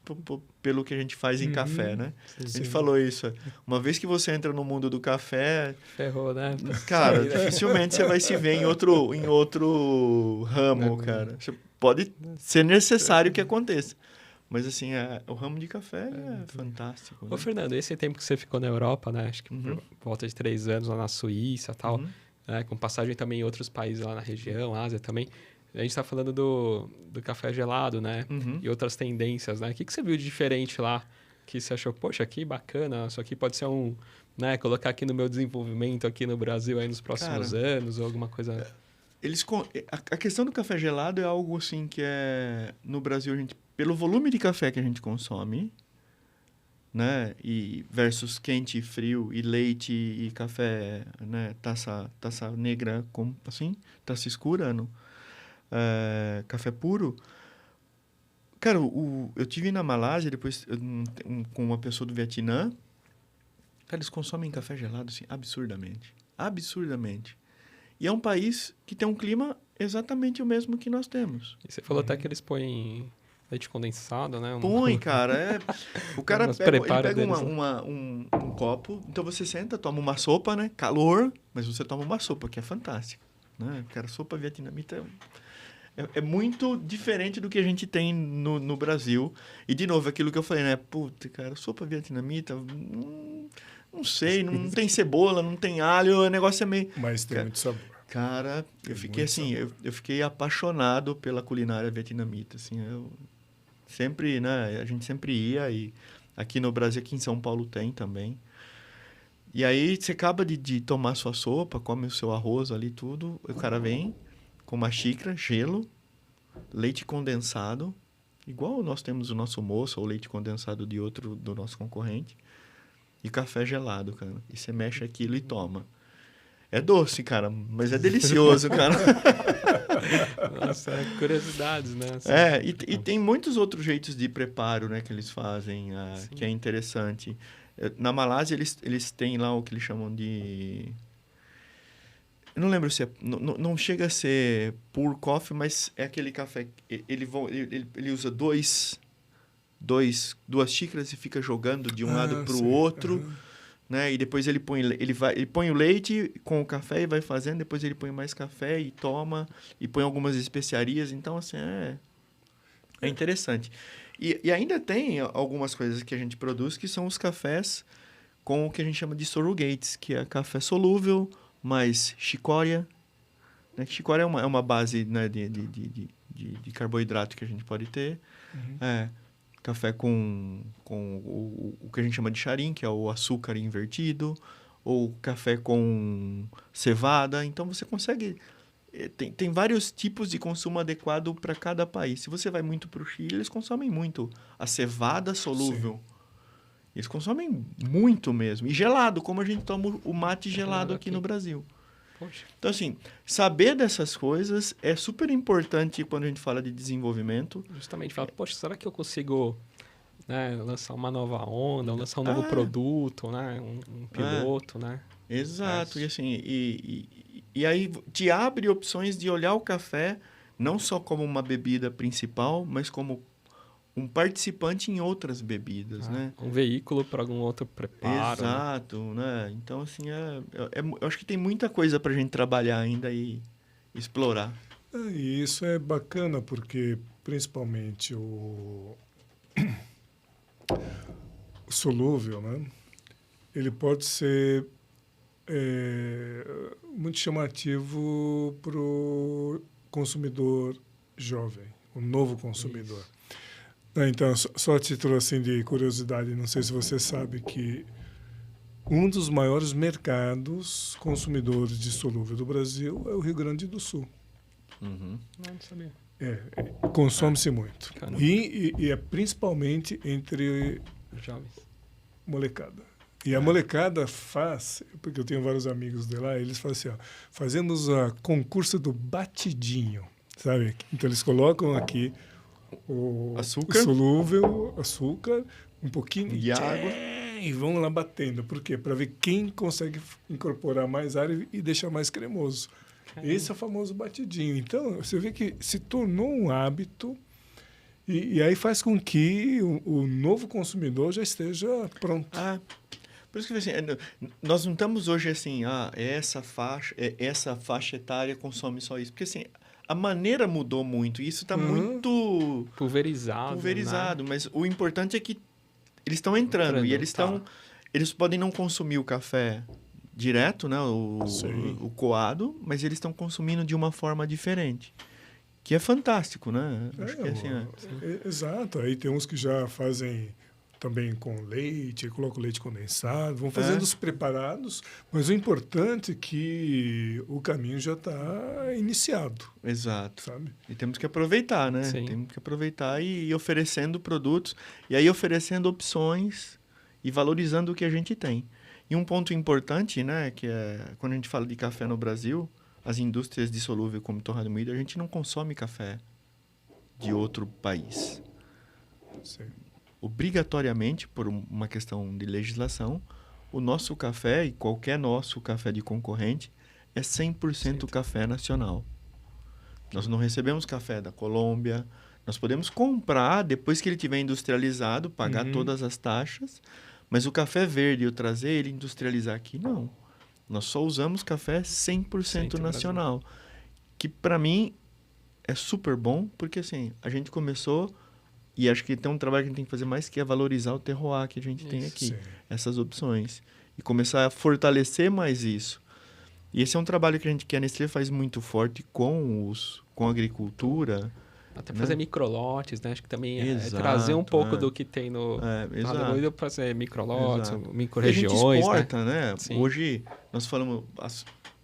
pelo que a gente faz em café, né? Sim. A gente falou isso. Uma vez que você entra no mundo do café... Ferrou, né? Cara, dificilmente você vai se ver em outro ramo, cara. Pode ser necessário que aconteça. Mas, assim, o ramo de café é fantástico. Ô, Né? Fernando, esse tempo que você ficou na Europa, né? Acho que por volta de 3 anos lá na Suíça e tal, né? Com passagem também em outros países lá na região, Ásia também. A gente está falando do café gelado, né? E outras tendências, né? O que você viu de diferente lá? Que você achou, poxa, que bacana, isso aqui pode ser né? Colocar aqui no meu desenvolvimento aqui no Brasil aí nos próximos anos ou alguma coisa... A questão do café gelado é algo assim que no Brasil a gente, pelo volume de café que a gente consome, né, e versus quente e frio e leite e café, né, taça negra como assim, taça escura, café puro. Cara, eu tive na Malásia depois com uma pessoa do Vietnã. Cara, eles consomem café gelado assim absurdamente, absurdamente. E é um país que tem um clima exatamente o mesmo que nós temos. E você falou até que eles põem leite condensado, né? Põe, cara. O cara Mas pega preparo deles, um copo, então você senta, toma uma sopa, né? Calor, mas você toma uma sopa, que é fantástica. Né? Cara, sopa vietnamita é muito diferente do que a gente tem no Brasil. E, de novo, aquilo que eu falei, né? Puta, cara, sopa vietnamita... não sei, não tem cebola, não tem alho, o negócio é meio... Mas tem muito sabor. Cara, eu fiquei assim, eu fiquei apaixonado pela culinária vietnamita, assim, eu sempre, né, a gente sempre ia, e aqui no Brasil, aqui em São Paulo tem também. E aí você acaba de tomar sua sopa, come o seu arroz ali, tudo, o cara vem com uma xícara, gelo, leite condensado, igual nós temos o nosso moço, ou leite condensado do nosso concorrente, e café gelado, cara. E você mexe aquilo e toma. É doce, cara, mas é delicioso, cara. Nossa, curiosidades, né? Assim, e tem muitos outros jeitos de preparo, né, que eles fazem, que é interessante. Na Malásia, eles têm lá o que eles chamam de... Eu não lembro se é... Não chega a ser pure coffee, mas é aquele café... Ele usa duas xícaras e fica jogando de um lado para o outro, né? E depois ele põe o leite com o café e vai fazendo, depois ele põe mais café e toma, e põe algumas especiarias. Então, assim, é interessante. E ainda tem algumas coisas que a gente produz que são os cafés com o que a gente chama de surrogates, que é café solúvel mais chicória. Né? Chicória é uma base, né, de carboidrato que a gente pode ter. Uhum. Café com o que a gente chama de charim, que é o açúcar invertido, ou café com cevada. Então, você consegue... Tem vários tipos de consumo adequado para cada país. Se você vai muito para o Chile, eles consomem muito a cevada solúvel. Sim. Eles consomem muito mesmo. E gelado, como a gente toma o mate gelado aqui no Brasil. Poxa. Então, assim, saber dessas coisas é super importante quando a gente fala de desenvolvimento. Justamente, fala, poxa, será que eu consigo, né, lançar uma nova onda, lançar um novo produto, né, um piloto, né? Exato, e assim, e aí te abre opções de olhar o café não só como uma bebida principal, mas como um participante em outras bebidas, né? Um veículo para algum outro preparo. Exato, né? Então, assim, eu acho que tem muita coisa para a gente trabalhar ainda e explorar. E isso é bacana porque, principalmente, o solúvel, né? Ele pode ser muito chamativo para o consumidor jovem, o novo consumidor. Isso. Então, só a título assim, de curiosidade, não sei se você sabe que um dos maiores mercados consumidores de solúvel do Brasil é o Rio Grande do Sul. Uhum. Não sabia. Consome-se muito. E é principalmente entre jovens. Molecada. E a molecada faz, porque eu tenho vários amigos de lá, eles falam assim, fazemos a concurso do batidinho, sabe? Então, eles colocam aqui o solúvel, açúcar, um pouquinho de água e vão lá batendo. Por quê? Para ver quem consegue incorporar mais ar e deixar mais cremoso. Esse é o famoso batidinho. Então, você vê que se tornou um hábito e aí faz com que o novo consumidor já esteja pronto. Por isso que assim, nós não estamos hoje assim, essa faixa etária consome só isso. Porque assim, a maneira mudou muito. E isso está muito... Pulverizado, né? Mas o importante é que eles estão entrando. E eles podem não consumir o café direto, né? O coado, mas eles estão consumindo de uma forma diferente. Que é fantástico, né? Acho que assim, exato. Aí tem uns que já fazem também com leite, coloco leite condensado, vão fazendo os preparados, mas o importante é que o caminho já está iniciado, Exato. sabe? E temos que aproveitar, né? Sim. Temos que aproveitar e ir oferecendo produtos. E aí oferecendo opções e valorizando o que a gente tem. E um ponto importante, né? Que é quando a gente fala de café no Brasil, as indústrias dissolúveis como torrado moído, a gente não consome café de outro país. Sim. Obrigatoriamente, por uma questão de legislação, o nosso café e qualquer nosso café de concorrente é 100% café nacional. Nós não recebemos café da Colômbia. Nós podemos comprar, depois que ele tiver industrializado, pagar todas as taxas, mas o café verde, eu trazer ele industrializar aqui, não. Nós só usamos café 100% nacional. Que, para mim, é super bom, porque assim, a gente começou, e acho que tem um trabalho que a gente tem que fazer mais, que é valorizar o terroir que a gente tem aqui. Sim. Essas opções. E começar a fortalecer mais isso. E esse é um trabalho que a Nestlé faz muito forte com a agricultura. Até fazer microlotes, né? Acho que também é Exato, trazer um pouco do que tem no exato. Torrado para fazer microlotes, Exato. micro-regiões, E a gente exporta, né? Sim. Hoje, nós falamos...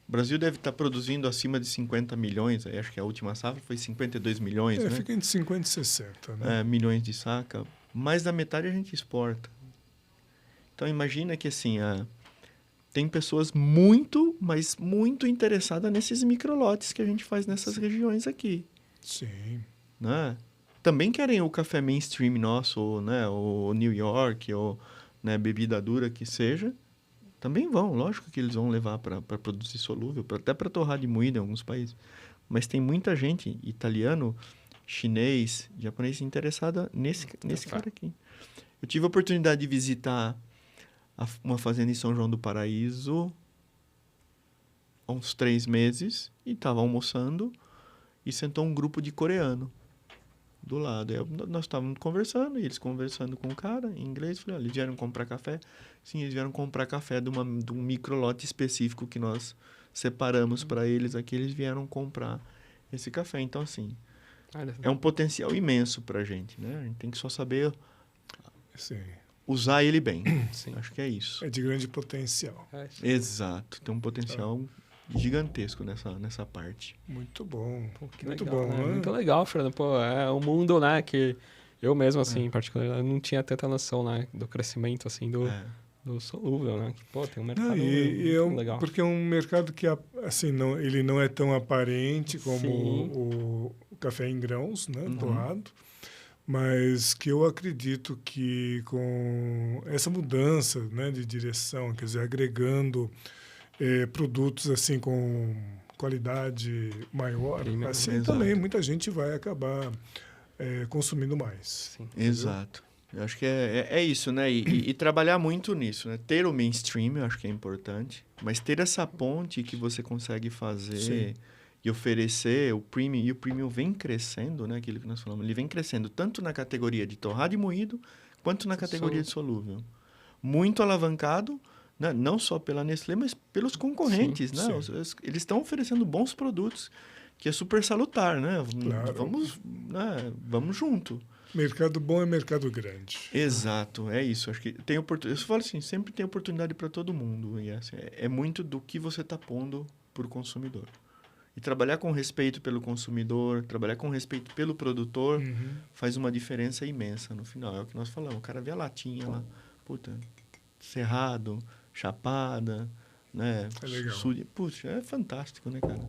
O Brasil deve estar produzindo acima de 50 milhões. Acho que a última safra foi 52 milhões, né? Fica entre 50 e 60, né? Milhões de saca. Mais da metade a gente exporta. Então, imagina que, assim, tem pessoas muito, mas muito interessadas nesses microlotes que a gente faz nessas regiões aqui. Sim. Né? Também querem o café mainstream nosso, ou, né? O New York, ou né? Bebida dura que seja. Também vão, lógico que eles vão levar para produzir solúvel, até para torrar de moída em alguns países. Mas tem muita gente, italiano, chinês, japonês, interessada nesse cara aqui. Eu tive a oportunidade de visitar uma fazenda em São João do Paraíso há uns 3 meses e estava almoçando e sentou um grupo de coreano do lado. Nós estávamos conversando, e eles conversando com o cara em inglês. Falei, eles vieram comprar café? Sim, eles vieram comprar café de um microlote específico que nós separamos para eles aqui. Eles vieram comprar esse café. Então, assim, é um potencial imenso para a gente, né? A gente tem que só saber usar ele bem. Sim. Acho que é isso. É de grande potencial. Exato. Tem um potencial gigantesco nessa parte. Muito bom. Pô, que muito legal, bom, né? né? Muito legal, Fernando. Pô, é um mundo, né, que eu mesmo, assim, em particular, eu não tinha tanta noção, né, do crescimento, assim, do solúvel, né? Pô, tem um mercado muito legal. Porque é um mercado que, assim, ele não é tão aparente como o café em grãos, né, torrado, mas que eu acredito que com essa mudança, né, de direção, quer dizer, agregando produtos assim com qualidade maior, assim também muita gente vai acabar consumindo mais. Sim. Exato. Eu acho que é isso, né? E trabalhar muito nisso, né? Ter o mainstream, eu acho que é importante, mas ter essa ponte que você consegue fazer e oferecer o premium, e o premium vem crescendo, né? Aquilo que nós falamos, ele vem crescendo tanto na categoria de torrado e moído, quanto na categoria de solúvel. Muito alavancado, né? Não só pela Nestlé, mas pelos concorrentes, né? Eles estão oferecendo bons produtos, que é super salutar, né? Claro. Vamos junto. Mercado bom é mercado grande. Exato, é isso. Acho que tem oportunidade. Eu falo assim, sempre tem oportunidade para todo mundo. E assim, é muito do que você está pondo para o consumidor. E trabalhar com respeito pelo consumidor, trabalhar com respeito pelo produtor, faz uma diferença imensa no final. É o que nós falamos. O cara vê a latinha lá, puta, Cerrado, Chapada, né? É legal. Puxa, é fantástico, né, cara?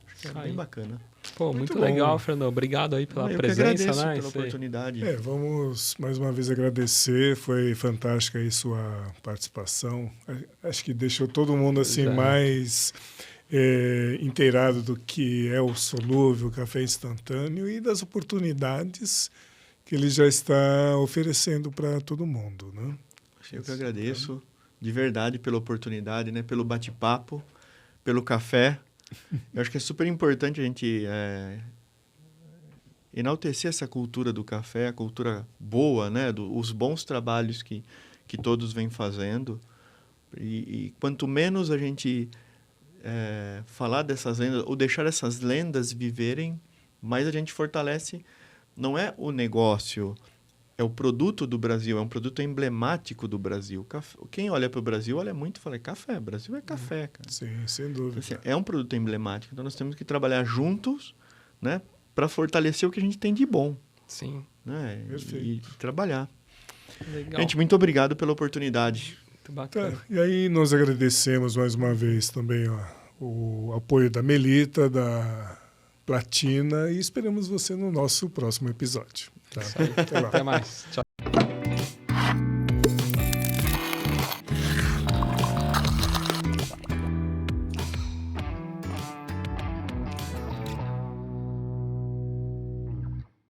Acho que é bem bacana. Pô, muito bom. legal, Fernando. Obrigado aí pela Eu presença, que agradeço né? pela oportunidade. Vamos mais uma vez agradecer. Foi fantástica aí sua participação. Acho que deixou todo mundo assim mais inteirado do que é o solúvel, o café instantâneo e das oportunidades que ele já está oferecendo para todo mundo, né? Eu que agradeço de verdade pela oportunidade, né? Pelo bate-papo, pelo café. Eu acho que é super importante a gente enaltecer essa cultura do café, a cultura boa, né? Os bons trabalhos que todos vêm fazendo. E quanto menos a gente falar dessas lendas, ou deixar essas lendas viverem, mais a gente fortalece, não é o negócio, é o produto do Brasil, é um produto emblemático do Brasil. Quem olha para o Brasil olha muito e fala, café, Brasil é café, cara. Sim, sem dúvida. Assim, é um produto emblemático, então nós temos que trabalhar juntos, né, para fortalecer o que a gente tem de bom, Sim. né, e Perfeito. trabalhar. Legal. Gente, muito obrigado pela oportunidade. Muito bacana. Tá, e aí nós agradecemos mais uma vez também ó, o apoio da Melita, da Platina, e esperamos você no nosso próximo episódio. Tá? Até lá. Até mais. Tchau.